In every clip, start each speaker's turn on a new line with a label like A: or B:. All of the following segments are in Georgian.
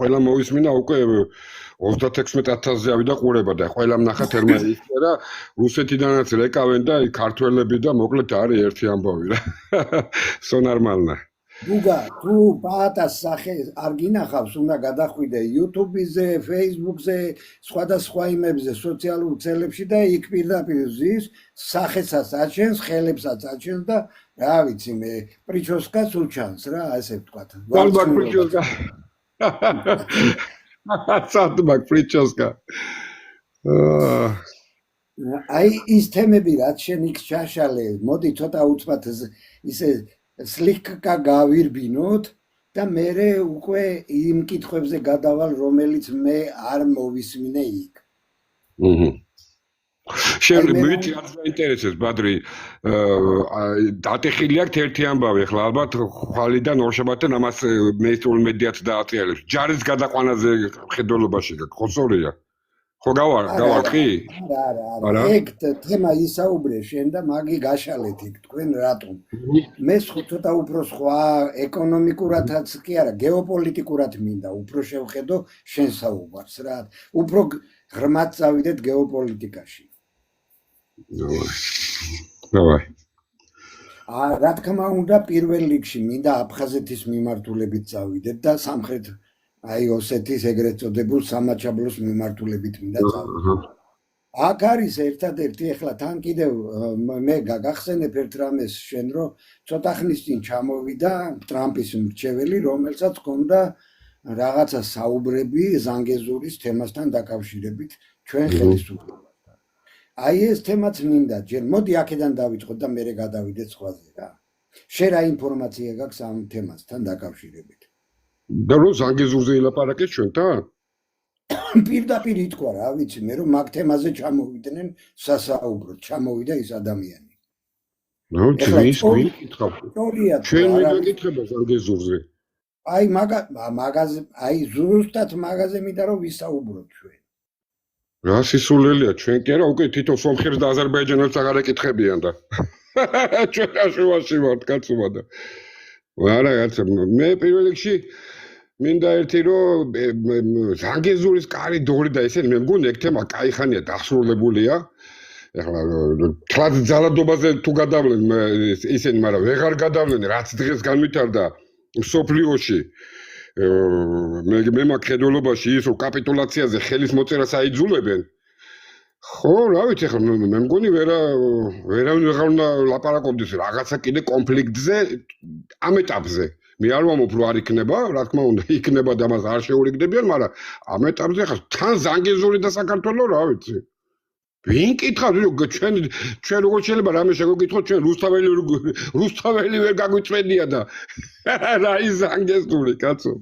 A: ყველა მოვისმინა უკვე 36,000-ზე ავიდა ყურება და ყველა ნახა თერმოისფერა და რუსეთიდანაც რეკავენ და ქართველები და მოკლედ არის ერთი ამბავი რა. სონარმალნა.
B: გუგა, თუ პაატას სახე არ გინახავს, უნდა გადახვიდე YouTube-ზე, Facebook-ზე, სხვადასხვა იმებზე, სოციალურ ქსელებში და იქ პირდაპირ ზის, სახესაც აჩენს, ხელებსაც აჩენს და რა ვიცი მე, პრიჩოსკაც უჩანს რა, ასე ვთქვათ.
A: ალბათ პრიჩოსკა. სათბაკ პრიჩოსკა.
B: აი ის თემები რაც შენ იქ ჩაშალე, მოდი ცოტა უცბად ისე სლიქკა გავირბინოთ და მე უკვე იმ კითხვებზე გადავალ, რომელიც მე არ მოვისმინე იქ.
A: შენ მივით რაც დაინტერესებს ბადრი დატეხილი აქვს ერთი ამბავი ახლა ალბათ ხვალიდან ორშაბათთან ამას მეინსტრიმ მედიაც დააწერებს ჯარის გადაყვანაზე ხედველობაში ხოსორია ხო გავარყი
B: არა ეგ თემა ისაუბრე შენ და მაგი გაშალეთ იქ თქვენ რატომ მე ცოტა უფრო სხვა ეკონომიკურადაც კი არა გეოპოლიტიკურად მინდა უფრო შევხედო შენ საუბარს რა უფრო ღრმად წავიდეთ გეოპოლიტიკაში
A: დავაი
B: რა თქმა უნდა პირველ რიგში მინდა აფხაზეთის მიმართულებით წავიდეთ და სამხრეთ აი ოსეთის ეგრეთ წოდებულ სამაჩაბლოს მიმართულებით მინდა წავიდეთ. აქ არის ერთადერთი ახლა თან კიდევ მე გაგახსენებ ერთ რამეს შენ რომ ცოტა ხნის წინ ჩამოვიდა ტრამპის მრჩეველი რომელსაც ჰქონდა რაღაცა საუბრები ზანგეზურის თემასთან დაკავშირებით ჩვენ ხელისუფლებასთან. აი ეს თემაც მინდა ჯერ მოდი აქედან დავიწყოთ და მერე გადავიდეთ სხვაზე რა. შენ რა ინფორმაცია გაქვს ამ თემასთან დაკავშირებით?
A: და რო ზანგეზურზე ილაპარაკეთ ჩვენთან?
B: პირდაპირ ითქვა რა ვიცი მე რომ მაგ თემაზე ჩამოვიდნენ სასაუბროდ ჩამოვიდა ის ადამიანი.
A: ნუ ის გიკითხავ. ჩვენ მე გიკითხება ზანგეზურზე.
B: აი მაგაზე აი ზუსტად მაგაზე მინდა რომ ვისაუბროთ ჩვენ.
A: რა სისულელია ჩვენ კი არა უკვე თვითონ სომხებს და აზერბაიჯანელს აღარ ეკითხებიან და ჩვენ აშუაში ვართ კაცობა და არა კაცო მე პირველ რიგში მინდა ერთი რომ ზანგეზურის კარიდორი და ესე მე მგონი ეგ თემა кайხანია დასრულებულია ეხლა თლად ძალადობაზე თუ გადავლენ ისინი მაგრამ ვეღარ გადავლენ რაც დღეს განვითარდა სოფლიოში მე მაკედონიაში ის რომ კაპიტულაციაზე ხელის მოწერას აიძულებენ ხო რა ვიცი ახლა მე მგონი ვერავინ ვეღარ უნდა ლაპარაკობდეს რაღაცა კიდე კონფლიქტზე ამ ეტაპზე მე არ ვამბობ რომ არ იქნება რა თქმა უნდა იქნება და მას არ შეურიგდებიან მაგრამ ამ ეტაპზე ახლა თან ზანგეზური და საქართველო რა ვიცი ვინ კითხავს ჩვენ როგორ შეიძლება რამე შეგეკითხოთ ჩვენ რუსთაველი ვერ გაგვიწვენია და რა ის ზანგეზური კაცო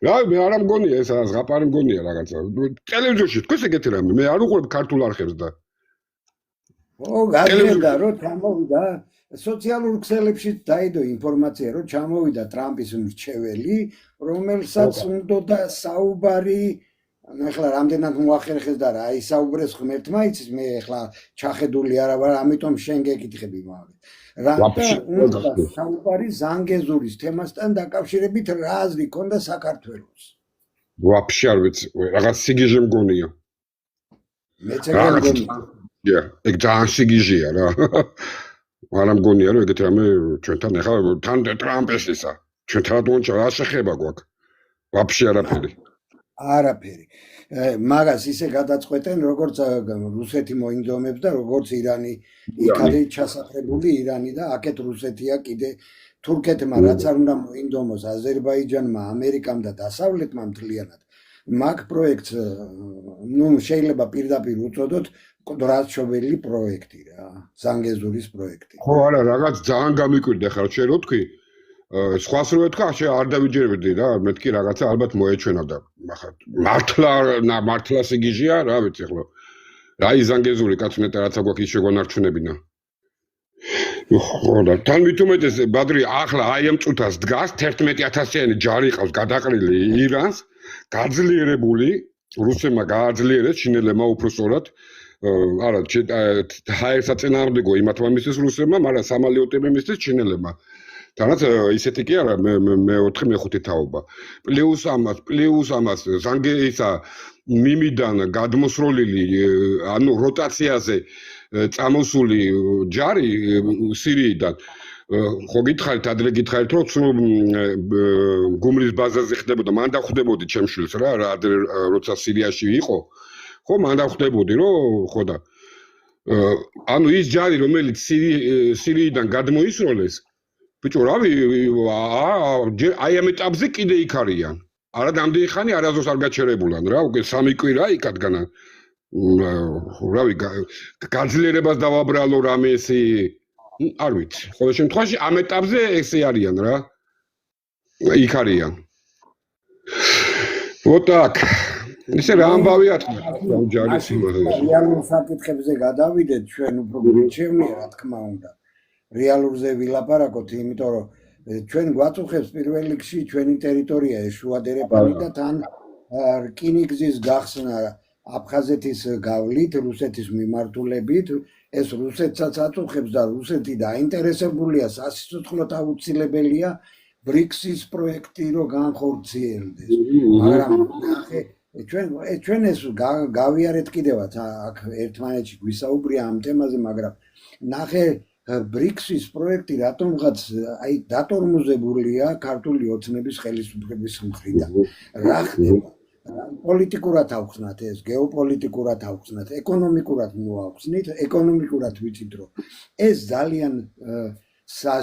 A: რა მე არ მგონია ეს რაღაც ზღაპარი მგონია რაღაცა ტელევიზორში თქვენ ეგეთი რამე მე არ უყურებ ქართულ არხებს და
B: ო გაგიჟდა რომ ჩამოვიდა სოციალურ ქსელებში დაიდო ინფორმაცია რომ ჩამოვიდა ტრამპის მრჩეველი რომელსაც უნდა საუბარი ახლა რამდენად მოახერხეს და რა ისაუბრეს ღმერთმა იცის მე ახლა ჩახედული არა ვარ ამიტომ შენ გეკითხები მაგას რა საუბარი ზანგეზურის თემასთან დაკავშირებით რა აზრი ქონდა საქართველოს
A: ვაფშე არ ვიცი რაღაც სიგიჟე მგონია
B: მეც მგონია
A: ეგ ძალიან სიგიჟეა რა არა მგონია რომ ეგეთ რამე ჩვენთან ახლა თან ტრამპის ისა ჩვენთან რა შეხება გვაქვს ვაფშე არაფერი
B: არაფერი მაგას ისე გადაწყვეტენ როგორც რუსეთი მოინდომებს და როგორც ირანი იქ არის ჩასახლებული ირანი და აქეთ რუსეთია კიდე თურქეთმა რაც არ უნდა მოინდომოს აზერბაიჯანმა ამერიკამ და დასავლეთმა მთლიანად მაგ პროექტს ნუ შეიძლება პირდაპირ უწოდოთ კვადრატშოველი პროექტი რა ზანგეზურის პროექტი
A: ხო არა რაღაც ძალიან გამიკვირდა ხარ შენ რო თქვი სხვას რო ეთქვა არ დავიჯერებდი რა მეთქი რაღაცა ალბათ მოეჩვენა და მართლა სიგიჟეა რა ვიცი ახლა რა იზანგეზური კაც მეტად რაცა გვაქვს ის შეგონარჩუნებინა ხო და თან მithumetes ბადრი ახლა აი ამ წუთას დგას 11000-იანი ჯარი ყავს გადაყრილი ირანს გაძლიერებული რუსებმა გააძლიერეს ჩინელებმა უფრო სწორად არა ჰაერსაწინააღმდეგო იმათმა მისცეს რუსებმა მაგრამ სამალიოტები მისცეს ჩინელებმა თანაც ისეთი კი არა მე-4 მე-5 თაობა. პლუს ამას ზანგე ისა მიმიდან გადმოსროლილი ანუ როტაციაზე წამოსული ჯარი სირიიდან ხო გითხარით ადრე გითხარით რომ სულ გუმრის ბაზაზე ხდებოდა მან დახვდებოდი ჩემს შვილს რა ადრე როცა სირიაში იყო ხო მან დახვდებოდი რომ ხო და ანუ ის ჯარი რომელიც სირიიდან გადმოისროლეს ბიჭო რავი აი ამ ეტაპზე კიდე იქ არიან არა რამდენი ხანი არასდროს არ გაჩერებულან რა უკვე 3 კვირა იქადგან რავი გაძლიერებას დავაბრალო რამესი არ ვიცი ყოველ შემთხვევაში ამ ეტაპზე ესე არიან რა იქ არიან вот так ისე რა ამბავი ატყდა ჯარის
B: რეალურ საკითხებზე გადავიდეთ ჩვენ უფრო გვიჩევნია რა თქმა უნდა რეალურზე ვილაპარაკოთ იმიტომ რომ ჩვენ გვაწუხებს პირველ რიგში ჩვენი ტერიტორია შუადერეპანი და თან რკინიგზის გახსნა აფხაზეთის გავლით რუსეთის მიმართულებით ეს რუსეთსაც აწუხებს და რუსეთი დაინტერესებულია სასიცოცხლოდ აუცილებელია ბრიქსის პროექტი რო განხორციელდეს მაგრამ ნახე ჩვენ ეს გავიარეთ კიდევაც აქ ერთმანეთში გვისაუბრია ამ თემაზე მაგრამ ნახე ბრიქსის პროექტი რატომღაც აი დატორმოზებულია ქართული ოცნების ხელისუფლების მხრიდან რა ხდება პოლიტიკურად ავხსნათ ეს გეოპოლიტიკურად ავხსნათ ეკონომიკურად მოავხსნით ეკონომიკურად ვიცით რომ ეს ძალიან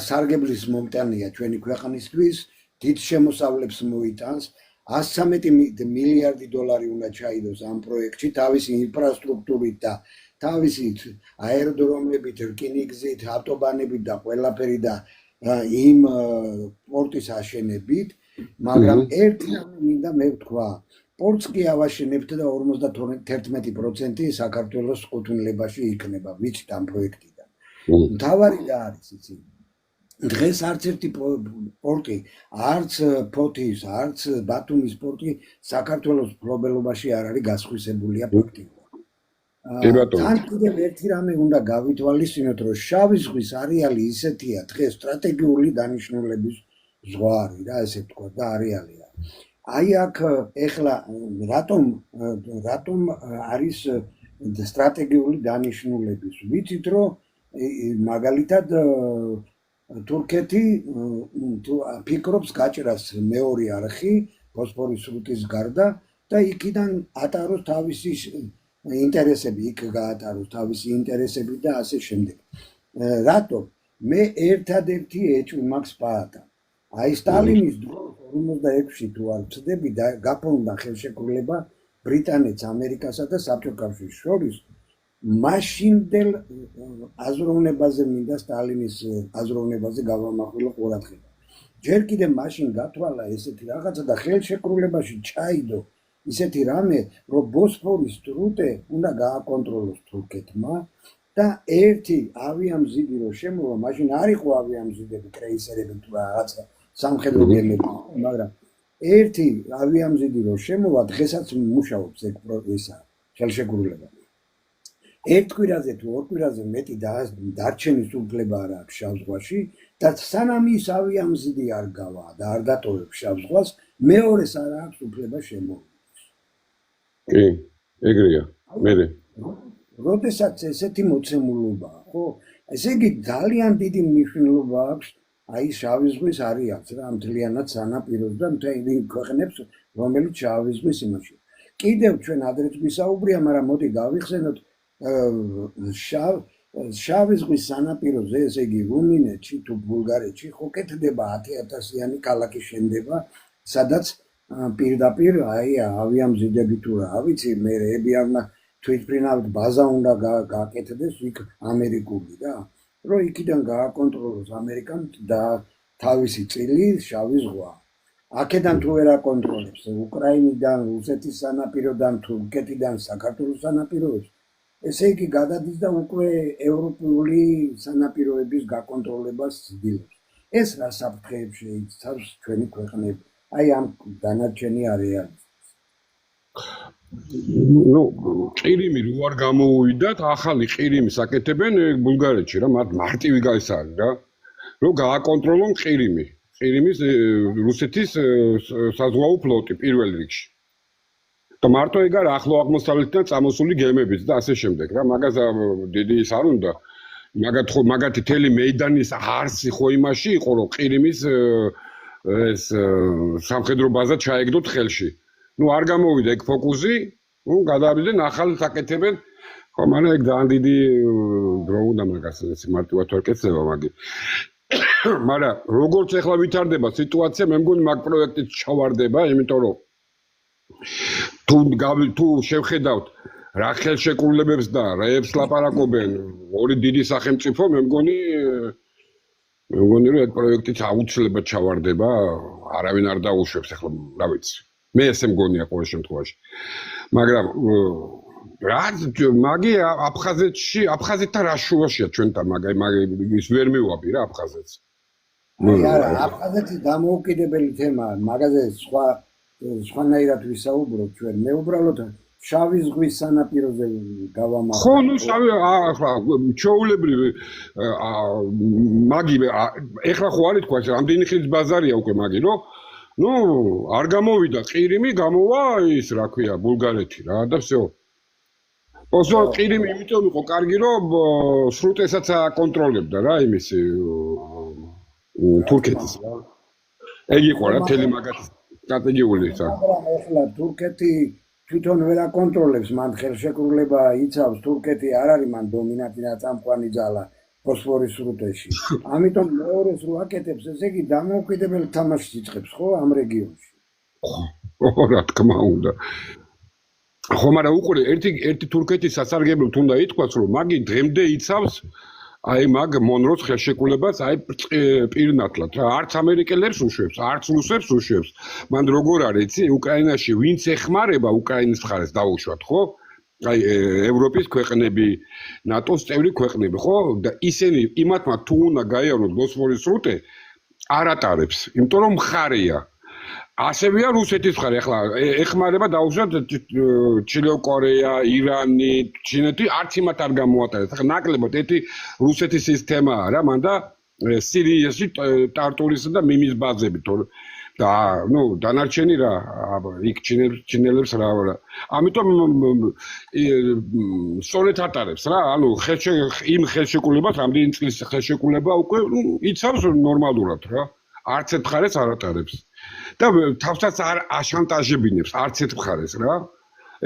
B: სარგებლის მომტანია ჩვენი ქვეყნისთვის დიდ შემოსავლებს მოიტანს 113 მილიარდი დოლარი უნდა ჩაიდოს ამ პროექტში თავისი ინფრასტრუქტურით და თავისი აეროდრომებით, რკინიგზით, ავტობანებით და ყველაფერი და იმ პორტის აშენებით, მაგრამ ერთი რამე მინდა მე ვთქვა, პორტს კი ავაშენებთ და 51% საქართველოს ყუთუნლებაში იქნება, ვიცით ამ პროექტიდან. მთავარი რა არის იცი? დღეს არც ერთი პორტი, არც ფოთის, არც ბათუმის პორტი საქართველოს მფლობელობაში არ არის გასხვისებულია ფაქტიურად. თან კიდევ ერთი რამე უნდა გავითვალისწინოთ, რომ შავი ზღვის არეალი ისეთია დღეს სტრატეგიული დანიშნულების ზღვა არის რა, ესე ვთქვა და არეალია. აი აქ ეხლა რატომ არის სტრატეგიული დანიშნულების? ვიცით, რომ მაგალითად თურქეთი ფიქრობს გაჭრას მეორე არხი ბოსფორის სრუტის გარდა და იქიდან ატაროს თავისი ინტერესები, იქ გაატაროს თავისი ინტერესები და ასე შემდეგ. რატომ? მე ერთადერთი ეჭვი მაქვს პაატა. აი სტალინის დროს 56-ში თუ არ ვცდები და გაფორმდა ხელშეკრულება ბრიტანეთს, ამერიკასა და საბჭოთა კავშირს შორის მაშინდელ აზროვნებაზე მინდა სტალინის აზროვნებაზე გავამახვილო ყურადღება. ჯერ კიდევ მაშინ გათვალა ესეთი რაღაცა და ხელშეკრულებაში ჩაიდო ისეთი რამე, რომ ბოსფორის სრუტე უნდა გააკონტროლოს თურქეთმა და ერთი ავიამზიდი რო შემოვა, მაშინ არ იყო ავიამზიდები, კრეისერები თუ რაღაცა სამხედრო გემები, მაგრამ ერთი ავიამზიდი რო შემოვა, დღესაც მუშაობს ეგ ისა ხელშეკრულება. ერთ კვირაზე თუ ორ კვირაზე მეტი დარჩენის უფლება არ აქვს შავ ზღვაში და სანამ ის ავიამზიდი არ გავა და არ დატოვებს შავ ზღვას, მეორეს არ აქვს უფლება შემოვიდეს.
A: კი, ეგრეა. მე
B: როდესაც ესეთი მოცემულობაა, ხო? ესე იგი ძალიან დიდი მნიშვნელობა აქვს აი შავი ზღვის არეალს რა, მთლიანად სანაპიროს და მთელ ქვეყნებს, რომელიც შავი ზღვის იმაში. კიდევ ჩვენ ადრეც გვისაუბრია, მაგრამ მოდი გავიხსენოთ შავი ზღვის სანაპიროზე, ესე იგი რუმინეთში თუ ბულგარეთში ხო კეთდება 10,000-იანი ქალაქი შენდება, სადაც პირდაპირ აი ავიამზიდები თუ რა ვიცი, მე რებიანმა თვითმფრინავით ბაზა უნდა გააკეთდეს იქ ამერიკული რა, რომ იქიდან გააკონტროლოს ამერიკამ და თავისი წილი შავი ზღვა. აქედან თუ ვერ აკონტროლებს უკრაინიდან, რუსეთის სანაპიროდან, თურქეთიდან, საქართველოს სანაპიროებს, ესე იგი გადადის და უკვე ევროპული სანაპიროების გაკონტროლებას ცდილობს. ეს რა საფრთხეებს შეიცავს ჩვენი ქვეყნები, აი ამ დანარჩენი არეალისთვის.
A: ნუ ყირიმი რო არ გამოუვიდათ, ახალი ყირიმის აკეთებენ ბულგარეთში რა, მარტივი გაის არის რა. რომ გააკონტროლონ ყირიმის რუსეთის საზღვაო ფლოტი პირველ რიგში. და მარტო ეგ არა ახლო აღმოსავლეთიდან წამოსული გემებიც და ასე შემდეგ რა მაგას დიდი ის არ უნდა მაგათი თელი მეიდანის არსი ხო იმაში იყო რომ ყირიმის ეს სამხედრო ბაზა ჩაეგდოთ ხელში. ნუ არ გამოვიდა ეგ ფოკუსი, ნუ გადავიდნენ ახალს აკეთებენ. ხო, მაგრამ ეგ ძალიან დიდი დრო უნდა მაგას ეს მარტივად არ კეთდება მაგი. მაგრამ როგორც ახლა ვითარდება სიტუაცია, მე მგონი მაგ პროექტით ჩავარდება, იმიტომ რომ თუ შევხედავთ რა ხელშეკრულებებს და რაებს ლაპარაკობენ ორი დიდი სახელმწიფო, მე მგონი რომ ეს პროექტით აუცილებლად ჩავარდება, არავინ არ დაუშვებს ახლა, რა ვიცი. მე ესე მგონია ყოველ შემთხვევაში. მაგრამ რა მაგი აფხაზეთთან რა შუაშია ჩვენთან მაგ ის ვერ მივაბი რა აფხაზეთს.
B: არა, აფხაზეთი დამოუკიდებელი თემაა, მაგაზე სხვანაირად ვისაუბროთ ჩვენ. მე უბრალოდ შავი ზღვის სანაპიროზე გავამახვილე.
A: ხო, ნუ შავი ახლა ჩაულებრივი მაგი ეხლა ხო არის თქვა რამდენი ხნის ბაზარია უკვე მაგი რომ ნუ არ გამოვიდა ყირიმი, გამოვა ის რა ქვია ბულგარეთი რა და всё. ოსო ყირიმი იმიტომ იყო კარგი რომ სრუტესაც აკონტროლებდა რა იმის თურქეთის რა. ეგ იყო რა თელი მაგათი სტრატეგიული ისა.
B: მაგრამ ახლა თურქეთი თვითონ ვერ აკონტროლებს, მან ხელშეკრულება იცავს, თურქეთი არ არის მან დომინანტი ნაწამყვანი ძალა ბოსფორის სრუტეში. ამიტომ მეორეს რო აკეთებს, ესე იგი დამოუკიდებელ თამაშს იწყებს, ხო, ამ რეგიონში.
A: ხო, რა თქმა უნდა. ხო, მაგრამ უყურე, ერთი თურქეთის სასარგებლოდ უნდა ითქვას, რომ მაგი დღემდე იცავს აი მაგ მონროს ხელშეკრულებას აი პირნათლად რა არც ამერიკელებს უშვებს, არც რუსებს უშვებს. მან როგორ არის, იცი, უკრაინაში ვინც ეხმარება უკრაინის მხარეს დაუშვათ, ხო? აი ევროპის ქვეყნები, ნატოს წევრი ქვეყნები, ხო? და ისინი იმათმა თუ უნდა გაიაროთ ბოსფორის სრუტე, არ ატარებს, იმიტომ რომ მხარეა. ასევეა რუსეთის მხარე, ახლა ეხმარება დაუშვათ ჩილე კორეა, ირანი, ჩინეთი, არც იმათ არ გამოატარეს. ახლა ნაკლებად ერთი რუსეთის სისტემაა რა, მან და სირიაში ტარტურისა და მიმის ბაზები და ნუ დანარჩენი რა იქ ჩინელებს რა. ამიტომ სწორედ ატარებს რა, ანუ იმ ხელშეკრულებას, რამდენი წლის ხელშეკრულება უკვე იცავს ნორმალურად რა. არც ერთ მხარეს არ ატარებს. და თავსაც არ აშანტაჟებინებს არც ერთ მხარეს რა.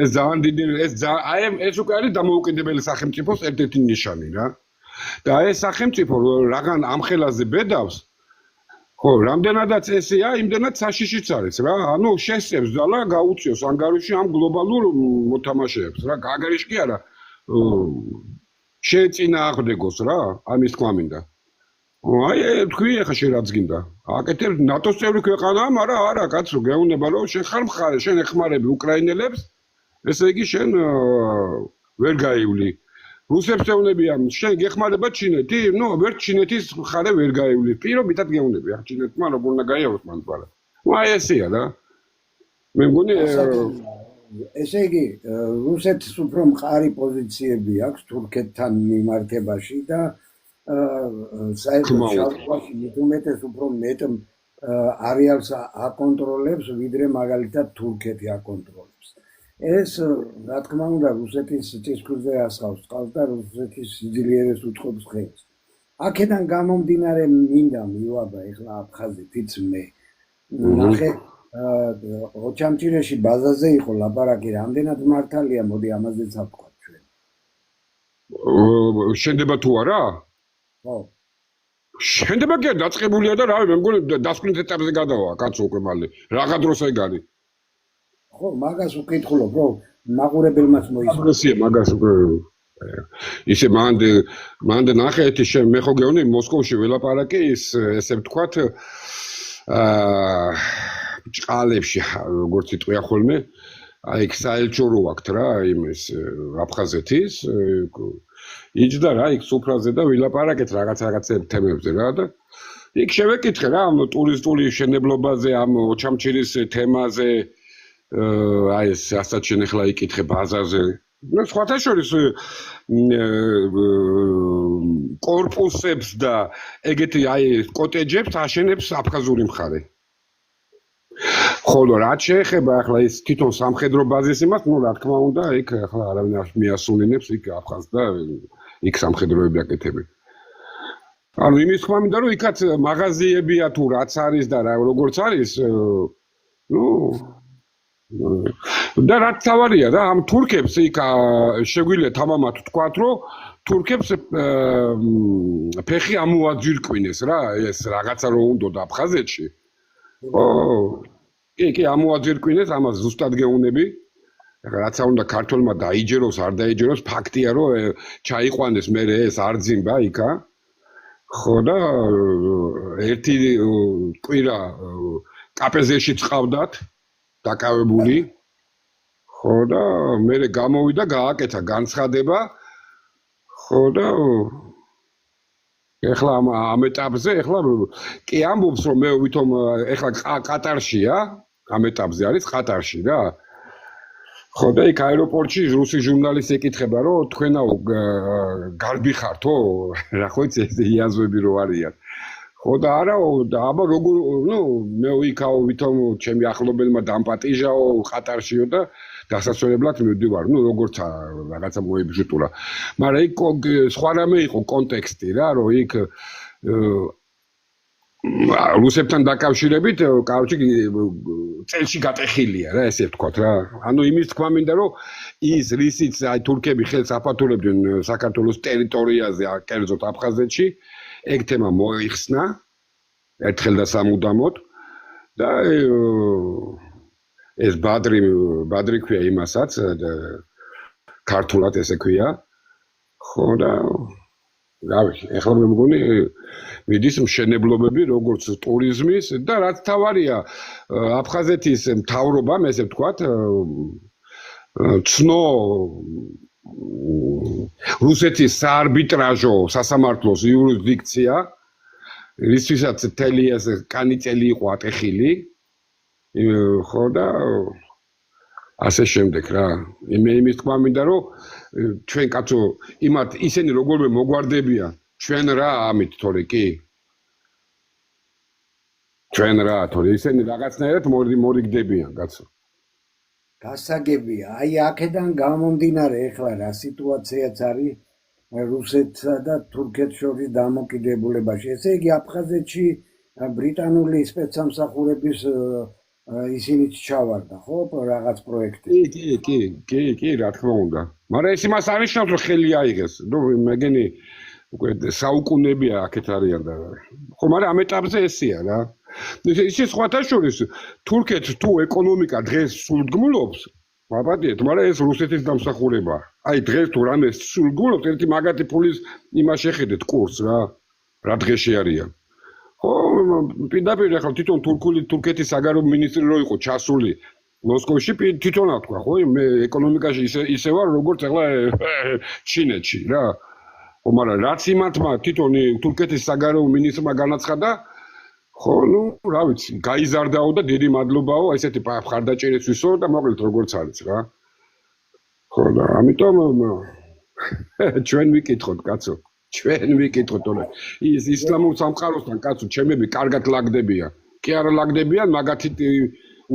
A: ეს ძალიან დიდი ეს უკვე არის დამოუკიდებელი სახელმწიფოს ერთ-ერთი ნიშანი რა. და ეს სახელმწიფო რაგან ამ ხელაზე ბედავს, ხო, რამდენადაც ესეა, იმდენად საშიშიც არის რა. ანუ შესწევს ძალა გაუწიოს ანგარიში ამ გლობალურ მოთამაშეებს რა. გაგარიში კი არა. შეეწინააღმდეგოს რა, ამის თქმა მინდა. აი, თქვი ახლა შენ რაც გინდა. აკეთებ ნატოს წევრი ქვეყანაა, მაგრამ არა, კაცო, გეუბნება რომ შენ ხარ მხარე, შენ ეხმარები უკრაინელებს, ესე იგი შენ ვერ გაივლი. რუსებს ეუბნებიან, შენ გეხმარება ჩინეთი, ნუ ვერ ჩინეთის მხარე ვერ გაივლი. პირობითად გეუბნები, ახლა ჩინეთმა როგორ უნდა გაიაროს მან თვალა. აი ესეა რა. მე მგონი
B: ესე იგი, რუსეთს უფრო მყარი პოზიციები აქვს თურქეთთან მიმართებაში და საერთოდ შავ-ზღვაში უმეტეს უფრო მეტ არეალს აკონტროლებს, ვიდრე მაგალითად თურქეთი აკონტროლებს. ეს რა თქმა უნდა რუსეთის წისქვილზე ასხავს წყალს და რუსეთის სიძლიერეს უწყობს ხელს. აქედან გამომდინარე მინდა მივაბა ეხლა აფხაზეთიც მე. ნახე ოჩამჭირეში ბაზაზე იყო ლაპარაკი, რამდენად მართალია, მოდი ამაზეც ავთქვათ ჩვენ.
A: შენდება თუ არა?
B: ხო.
A: შენდება კი დაწყებულია და რავი, მე მგონი დასკვნით ეტაპზე გადავა, კაცო უკვე მალე. რაღა დროს ეგ არის?
B: ხო, მაგას უკითხულობ, რომ მაყურებელმაც მოისმინე.
A: მაგას უკვე ისე მანდ ნახეთ მე ხო გეუბნები მოსკოვში ველაპარაკე ესე ვთქვათ ჭყალებში როგორც იტყვია ხოლმე აი საელჩო რო აქვს რა იმის აფხაზეთის იჯდა რა იქ სუფრაზე და ვილაპარაკეთ რაღაც თემებზე რა და იქ შევეკითხე რა ამ ტურისტული შენებლობაზე ამ ოჩამჭირის თემაზე აი ეს რასაც შენ ახლა იკითხე ბაზარზე ну სხვათა შორის კორპუსებს და ეგეთი აი კოტეჯებს აშენებს აფხაზური მხარე. ხოლო რაც შეეხება ახლა ის თვითონ სამხედრო ბაზის იმას, ну რა თქმა უნდა, იქ ახლა არავინ არ მიასრულინებს იქ აფხაზ და იქ სამხედროები აკეთებენ. ანუ იმის თქმა მინდა რომ იქაც მაღაზიებია თუ რაც არის და როგორც არის, ну და რაც თავარია რა ამ თურქებს იქ შეგვიძლია თამამად ვთქვათ რომ თურქებს ფეხი ამოაძირკვინეს რა ეს რაღაცა რო უნდოდა აფხაზეთში კი ამოაძირკვინეს ამას ზუსტად გეუნები რაცა უნდა ქართველმა დაიჯეროს არ დაიჯეროს ფაქტია რომ ჩაიყვანეს მე ეს არძიმბა იქა ხო და ერთი კვირა კაპეზეში წავდათ დაკავებული ხო და მე გამოვიდა გააკეთა განცხადება ხო და ეხლა ამ ეტაპზე ეხლა კი ამბობს რომ მე ვითომ ეხლა ყატარშია ამ ეტაპზე არის ყატარში რა ხო და იქ აეროპორტში რუსი ჟურნალისტი ეკითხება რომ თქვენაო გარბი ხართო რა ხო იცი ეს იაზვები რო არიან ხო და არაო და აბა როგორ ნუ მე ვიქაო ვითომ ჩემი ახლობელმა დამპატიჟაო ყატარშიო და დასასვენებლად მივდივარ ნუ როგორც რაღაცა მოიბჟუტურა მაგრამ იქ სხვა რამე იყო კონტექსტი რა რომ იქ რუსებთან დაკავშირებით კაუჩი წელში გატეხილია რა ესე ვთქვათ რა ანუ იმის თქმა მინდა რომ ის რისიც აი თურქები ხელს აფართოლებდნენ საქართველოს ტერიტორიაზე კერძოდ აფხაზეთში ეგ თემა მოიხსნა ერთხელ და სამუდამოდ და ეს ბადრი ქვია იმასაც ქართულად ესე ქვია ხო და რავი ეხლა მე მგონი მიდის მშენებლობები როგორც ტურიზმის და რაც თავარია აფხაზეთის მთავრობამ ესე ვთქვათ ცნო რუსეთის საარბიტრაჟო სასამართლოს იურისდიქცია რისთვისაც მთელი ეს კანიწელი იყო ატეხილი ხო და ასე შემდეგ რა იმის თქმა მინდა რომ ჩვენ კაცო იმათ ისინი როგორმე მოგვარდებიან ჩვენ რა ამით თორე კი ჩვენ რა თორე ისინი რაღაცნაირად მორიგდებიან კაცო
B: გასაგებია აი აქედან გამომდინარე ეხლა რა სიტუაციაც არის რუსეთსა და თურქეთს შორის დამოკიდებულებაში ესე იგი აფხაზეთში ბრიტანული სპეცსამსახურების ისინიც ჩავარდა ხო რაღაც პროექტი
A: კი რა თქმა უნდა მაგრამ ეს იმას არნიშნავს რომ ხელი აიღეს ნუ მეგენი უკვე საუკუნეებია აქეთ არიან და ხო მაგრამ ამ ეტაპზე ესეა რა ისე სხვათა შორის თურქეთს თუ ეკონომიკა დღეს სულგმულობს მაბადიეთ მაგრამ ეს რუსეთის დამსახურებაა აი დღეს თუ რამე სულგმულობს ერთი მაგათი ფულის იმას შეხედეთ კურსს რა დღეში არიან ხო პირდაპირ ახლა თვითონ თურქეთის საგარეო მინისტრი რო იყო ჩასული მოსკოვში თვითონ აკვა ხო მე ეკონომიკაში ისე ვარ როგორც ახლა ჩინეთში რა ხო მაგრამ რაც იმათმა თვითონ თურქეთის საგარეო მინისტრმა განაცხადა ხო ნუ რა ვიცი გაიზარდაო და დიდი მადლობაო ესეთი მხარდაჭერისთვისო და მოკლედ როგორც არის რა ხო და ამიტომ ჩვენ ვიკითხოთ კაცო ჩვენ ვიკითხოთ თორე ის ისლამურ სამყაროსთან კაცო ჩემები კარგად ლაგდებიან კი არა ლაგდებიან მაგათი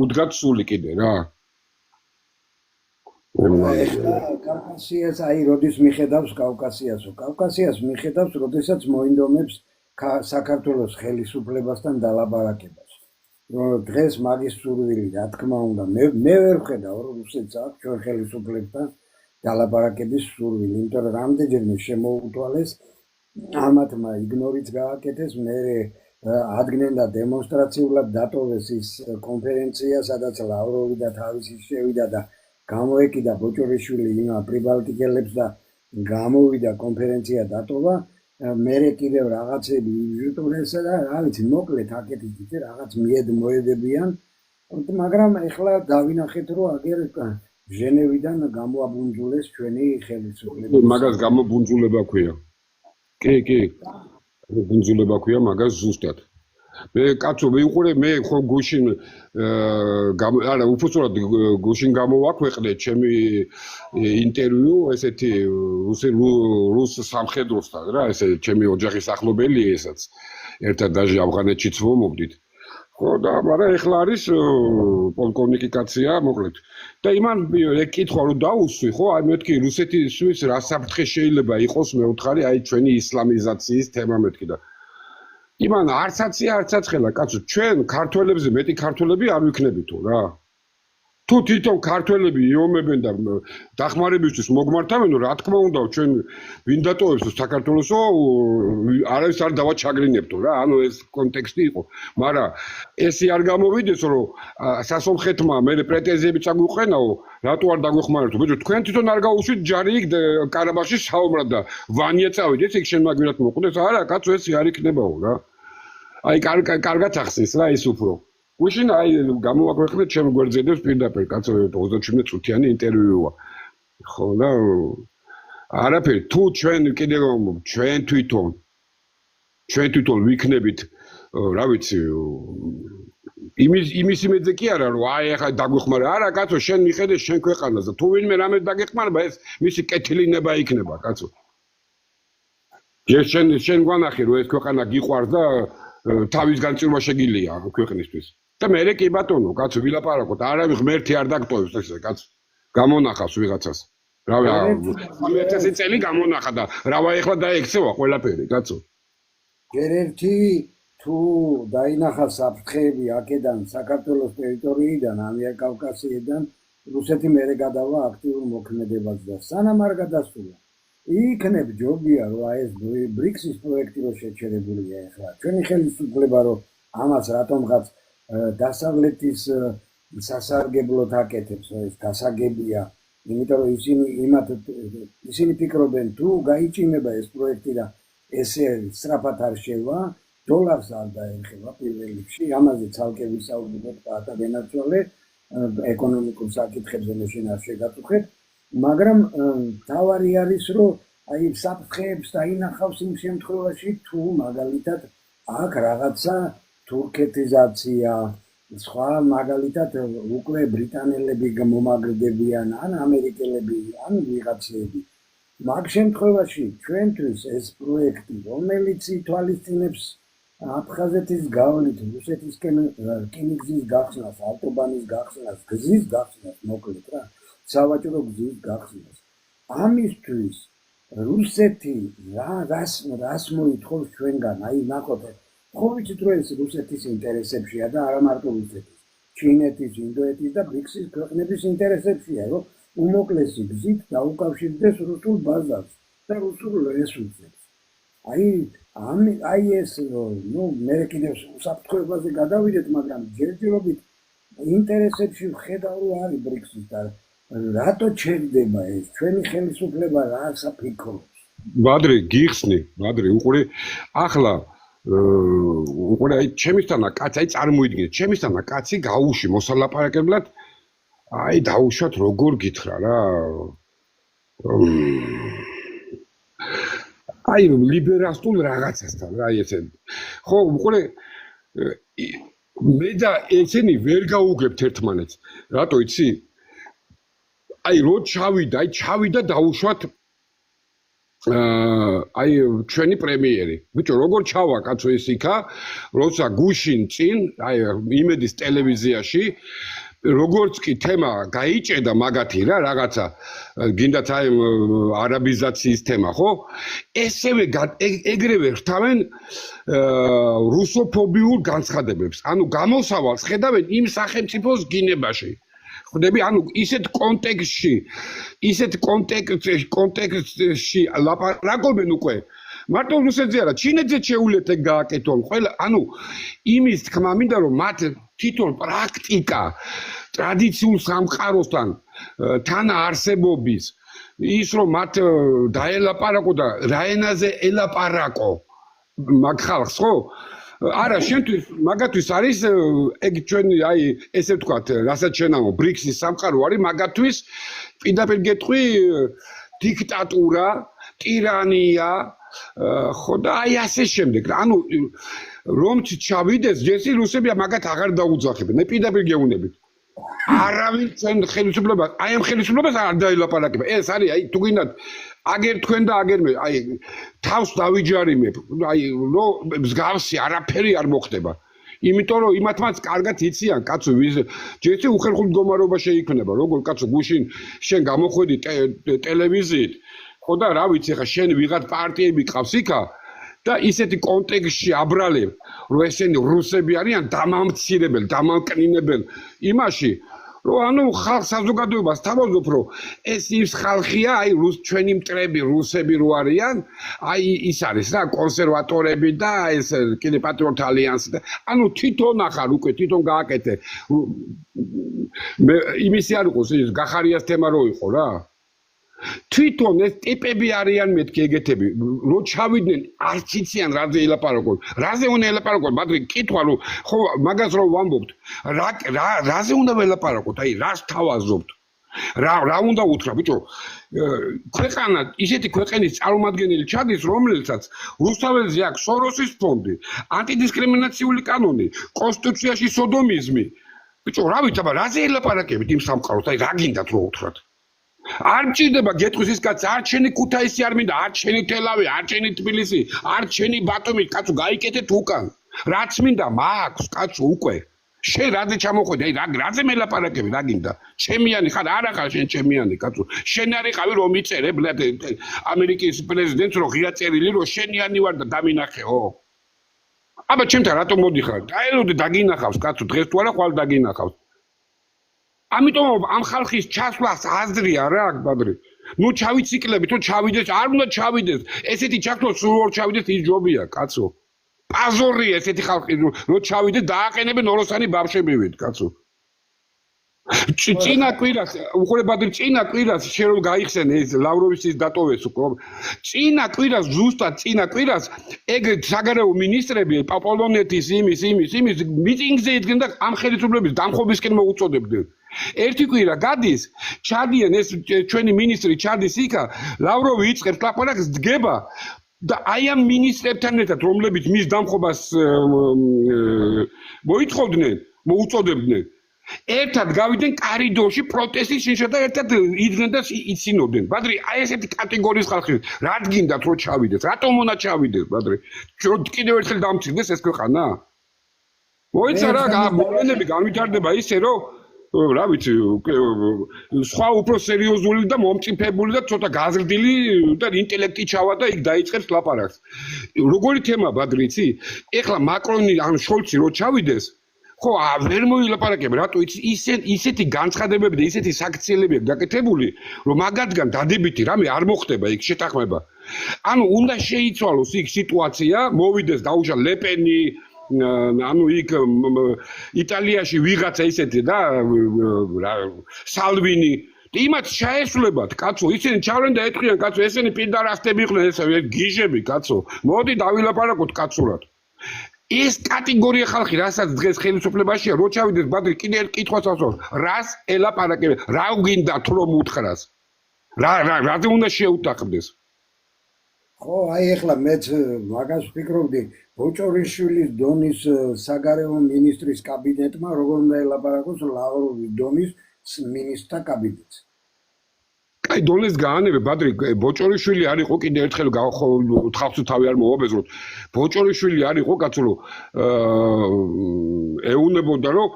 A: უდგათ სული კიდე რა
B: კავკასიას აი როდის მიხედავს კავკასიას მიხედავს როდესაც მოინდომებს საქართველოს ხელისუფლებასთან დალაპარაკებას დღეს მაგის სურვილი რა თქმა უნდა მე ვერ ვხედავ რომ რუსეთს აქვს ჩვენ ხელისუფლებასთან დალაპარაკების სურვილი იმიტომ რომ რამდენჯერმე შემოუთვალეს ამათმა იგნორიც გააკეთეს მე ადგენენ და დემონსტრაციულად დატოვეს ის კონფერენცია სადაც ლავროვი და თავისი შევიდა და გამოეკიდა ბოჭორიშვილი იმ პრიბალტიკელებს და გამოვიდა კონფერენცია დატოვა მე კიდევ რაღაცები იბჟუტურესა და რა ვიცი მოკლედ აკეთეთ რაღაც მოედებიან მაგრამ ეხლა დავინახეთ რომ აგერ ჟენევიდან გამოაბუნჯულეს ჩვენი ხელისუფლება
A: მაგას გამობუნჯულება ქვია კი ბუნჯულება ქვია მაგას ზუსტად მე კაცო მივყურე მე ხო გუშინ არა უბრალოდ გუშინ გამოვაქვეყნე ჩემი ინტერვიუ ესეთი რუს სამხედროსთან რა ესე ჩემი ოჯახის ახლობელია ესაც ერთად დაჟე ავღანეთშიც ვომობდით ხო და მაგრამ ეხლა არის პოლკოვნიკი კაცია მოკლედ და იმან ეკითხვა რომ დაუსვი ხო აი მეთქი რუსეთისთვის რა საფრთხე შეიძლება იყოს მე ვთხარი აი ჩვენი ისლამიზაციის თემა მეთქი და იმან არცაც ხელა კაცო ჩვენ ქართველებზე მეტი ქართველები არ ვიქნებითო რა თუ თვითონ ქართველები იომებენ და დახმარებისთვის მოგმართავენ რა თქმა უნდა ჩვენ ვინ დატოვებს საქართველოსო არავის არ დავაჩაგრინებთო რა ანუ ეს კონტექსტი იყო მაგრამ ესი არ გამოვიდეს რომ სასონხეთმა მე პრეტენზიები წაგვიყენაო რატო არ დაგვეხმარებთო ბიჭო თქვენ თვითონ არ გაუშვით ჯარი იქ ყარაბაღში საუბრად და ვანია წავიდეს იქ შენ მაგვირად მოყვდეს არა კაცო ესი არ იქნებაო რა აი კარგად ახსენს რა ის უფრო გუშინ აი გამოვაქვეყნეთ ჩემ გვერდზედებს პირდაპირ კაცო 27 წუთიანი ინტერვიუა ხო და არაფერი თუ ჩვენ კიდე ჩვენ თვითონ ვიქნებით რა ვიცი იმის იმედზე კი არა რომ აი ახლა დაგვეხმარა არა კაცო შენ მიხედე შენ ქვეყანას და თუ ვინმე რამე დაგეხმარება ეს მისი კეთილინება იქნება კაცო შენ გვანახი რომ ეს ქვეყანა გიყვარს და თავის განწირვა შეგილია ქვეყნისთვის და მე კი ბატონო კაცო ვილაპარაკოთ არავის ღმერთი არ დაგტოვებს ესე კაცო გამონახავს ვიღაცას რავი 1000 წელი გამონახა და რავა ეხლა დაექცევა ყველაფერი კაცო
B: ერთ-ერთი თუ დაინახა საფრთხეები აქედან საქართველოს ტერიტორიიდან ამიერკავკასიიდან რუსეთი მერე გადავა აქტიურ მოქმედებას და სანამ არ გადასულა იქნებ ჯობია რომ ეს ბრიქსის პროექტი რო შეჩერებულია ახლა ჩვენი ხელისუფლება რომ ამას რატომღაც დასავლეთის სასარგებლოდ აკეთებს ეს დასაგებია იმიტომ რომ ისინი ფიქრობენ თუ გაიჭიმება ეს პროექტი და ესე სწრაფად არ შევა დოლარს არ დაეხება პირველ რიგში ამაზე ცალკე ვისაუბრებთ პატაგენაცვალე ეკონომიკურ საკითხებზე მე შენ არ შეგაწუხებ მაგრამ თავარი არის რომ აი საფრთხეებს დაინახავს იმ შემთხვევაში თუ მაგალითად აქ რაღაცა თურქეთიზაცია სხვა მაგალითად უკვე ბრიტანელები მომაგრდებიან ან ამერიკელები ან ვიღაცები მაგ შემთხვევაში ჩვენთვის ეს პროექტი რომელიც ითვალისწინებს აფხაზეთის გავლით რუსეთისკენ რკინიგზის გახსნას ავტობანის გახსნას გზის გახსნას მოკლედ რა სავაჭრო გზის გახსნას ამისთვის რუსეთი რას მოითხოვს ჩვენგან აი ნახოთ ხო ვიცით რომ ეს რუსეთის ინტერესებშია და არა მარტო რუსეთის ჩინეთის ინდოეთის და ბრიქსის ქვეყნების ინტერესებშია რომ უმოკლესი გზით დაუკავშირდეს რუსულ ბაზარს და რუსულ რესურსებს აი ეს ნუ მე კიდევ უსაფრთხოებაზე გადავიდეთ მაგრამ ჯერჯერობით ინტერესებში ვხედავ რომ არის ბრიქსის და რატო ჩერდება ეს ჩვენი ხელისუფლება რას აფიქრობს
A: ბადრი გიხსნი ბადრი უყურე ახლა უყურე აი ჩემისთანა კაცი აი წარმოიდგინე ჩემისთანა კაცი გაუში მოსალაპარაკებლად აი დაუშვათ როგორ გითხრა რა აი ლიბერასტულ რაღაცასთან რა ესე ხო უყურე მე და ესენი ვერ გაუგებთ ერთმანეთს რატო იცი აი რო ჩავიდა დაუშვათ აი ჩვენი პრემიერი ბიჭო როგორ ჩავა კაცო ეს იქა როცა გუშინ წინ აი იმედის ტელევიზიაში როგორც კი თემა გაიჭედა მაგათი რა რაღაცა გინდათ აი არაბიზაციის თემა ხო ესევე ეგრევე ხრთავენ რუსოფობიურ განცხადებებს ანუ გამოსავალს ხედავენ იმ სახელმწიფოს გინებაში ხდები ანუ ისეთ კონტექსტში ლაპარაკობენ უკვე მარტო რუსეთზე არა ჩინეთზე შეუძლიათ ეგ გააკეთონ ყველა ანუ იმის თქმა მინდა რომ მათ თვითონ პრაქტიკა ტრადიციულ სამყაროსთან თანაარსებობის ის რომ მათ დაელაპარაკო და რა ენაზე ელაპარაკო მაგ ხალხს ხო არა შენთვის მაგათვის არის ეგ ჩვენი აი ესე ვთქვათ რასაც შენამო ბრიქსის სამყარო არის მაგათვის პირდაპირ გეტყვი დიქტატურა ტირანია ხო და აი ასე შემდეგ ანუ რომ ჩავიდეს ჯესი რუსები მაგათ აღარ დაუძახებენ. მე პირდაპირ გეუბნებით. არავინ ჩვენ ხელისუფლებას, აი ამ ხელისუფლებას არ დაილაპარაკება. ეს არის აი თუ გინდათ აგერ თქვენ და აგერ მე, აი თავს დავიჯარიმებ, აი რო მსგავსი არაფერი არ მოხდება. იმიტომ რომ იმათმაც კარგად იციან, კაცო, ჯესი უხერხულ მდგომარეობა შეიქმნება, როგორ კაცო გუშინ შენ გამოხვედი ტელევიზიით, ხო და რა ვიცი, ხა შენ ვიღაც პარტიები ყავს იქა და ისეთი კონტექსტში აბრალებ, რომ ესენი რუსები არიან დამამცირებელი, დამანკნინებელი იმაში, რომ ანუ ხალხ საზოგადოებას თავაზობ, რომ ეს ის ხალხია, აი ჩვენი მტრები რუსები რო არიან, აი ის არის რა კონსერვატორები და ეს კიდე პატრიოტ ალიანსი და ანუ თვითონ ახარ უკვე თვითონ გააკეთე. იმისი არ იყოს ის გახარიას თემა რო იყო რა. თვითონ ეს ტიპები არიან მეთქი ეგეთები, რო ჩავიდნენ არც იციან რაზე ელაპარაკონ. რაზე უნდა ელაპარაკონ? მაგრამ კითხვა რომ ხო მაგას რო ვამბობთ, რაზე უნდა ველაპარაკოთ? აი რას თავაზობთ? რა უნდა უთხრა, ბიჭო? ქვეყანა ისეთი ქვეყნის წარმომადგენელი ჩადის, რომელსაც რუსთაველზე აქვს სოროსის ფონდი, ანტიდისკრიმინაციული კანონი, კონსტიტუციაში სოდომიზმი. ბიჭო, რა ვიცი, აბა რაზე ელაპარაკებით იმ სამყაროს? აი რა გინდათ რო უთხრათ? არ მჭირდება გეტყვის ის კაცი, არ შენი ქუთაისი არ მინდა, არ შენი თელავი, არ შენი თბილისი, არ შენი ბათუმი, კაცო გაიკეთეთ უკან. რაც მინდა მაქვს, კაცო უკვე. შენ რაზე ჩამოხვედი, აი რაზე მელაპარაკები, რა გინდა? ჩემიანი ხარ, არა ხარ შენ ჩემიანი, კაცო. შენ არიყავი რომ იწერე, ბლად, ამერიკის პრეზიდენტს რო ღია წერილი რომ შენიანი ვარ და დამინახეო. აბა ჩემთან რატომ მოდიხარ? დაელოდე დაგინახავს, კაცო, დღეს თუ არა ხვალ დაგინახავს. ამიტომ ამ ხალხის ჩასვლას აზრია რა, ბადრი. ნუ ჩავიციკლებით, თუ ჩავიდეს, არ უნდა ჩავიდეს. ესეთი ჩაქნო სულ ორ ჩავიდეს ის ჯობია, კაცო. პაზორია ესეთი ხალხი, რომ ჩავიდეს დააყენებენ ოროსანი ბავშვებივით, კაცო. წინა კვირას, უყურე ბადრი, წინა კვირას შენ რომ გაიხსენე ეს ლავროვის ის დატოვეს უკვე. წინა კვირას, ზუსტად წინა კვირას ეგ საგარეო მინისტრები პოლონეთის იმის მიტინგზე იდგნენ და ამ ხელისუფლების დამხობისკენ მოუწოდებდნენ. ერთი კვირა გადის, ჩადიან ეს ჩვენი მინისტრი ჩადის იქა, ლავროვი იწყებს ლაპარაკს, დგება და აი ამ მინისტრებთან ერთად, რომლებიც მის დამხობას მოითხოვდნენ, მოუწოდებდნენ, ერთად გავიდნენ კორიდორში პროტესტის შინშა და ერთად იდგნენ და იცინოდნენ. ბადრი, აი ესეთი კატეგორიის ხალხი, რა გინდათ რომ ჩავიდეს? რატომ უნდა ჩავიდეს, ბადრი? კიდევ ერთხელ დამცირდეს ეს ქვეყანა? მოიცა რა, მოვლენები განვითარდება ისე რომ რა ვიცი, სხვა უფრო სერიოზული და მომწიფებული და ცოტა გაზრდილი და ინტელექტი ჩავა და იქ დაიწყებს ლაპარაკს. როგორი თემა ბადრი, იცი? ეხლა მაკრონი ან შოლცი რო ჩავიდეს, ხო, ვერ მოილაპარაკებ, რატო ისეთი განცხადებები და ისეთი საქციელები აქვს გაკეთებული, რომ მაგათგან დადებითი რამე არ მოხდება იქ შეთანხმება. ანუ უნდა შეიცვალოს იქ სიტუაცია, მოვიდეს დაუშვა ლეპენი, ანუ იქ იტალიაში ვიღაცა ისეთი და სალვინი იმათ შეესრულებათ, კაცო, ისინი ჩავლენ და ეთქვიან, კაცო, ესენი პინდარასტები იყვნენ, ესე გიჟები, კაცო. მოდი დავილაპარაკოთ კაცურად. ეს კატეგორია ხალხი, რასაც დღეს ხელისუფლებაშია, რო ჩავიდეს ბადრი, კიდე ერთ კითხვას ავსვამ, რას ელაპარაკებენ? რა გინდათ რომ უთხრას? რაზე უნდა შეუტახდეს?
B: ხო, აი ეხლა მეც მაგას ვფიქრობდი, ბოჭორიშვილის დონის საგარეო მინისტრის კაბინეტმა როგორ უნდა ელაპარაკოს ლავროვის დონის მინისტრთა კაბინეტს.
A: აი დონეს გაანებე ბადრი, ბოჭორიშვილი არ იყო კიდე ერთხელ ხალხს თავი არ მოვაბეზროთ. ბოჭორიშვილი არ იყო კაცო, რომ ეუნებოდა რომ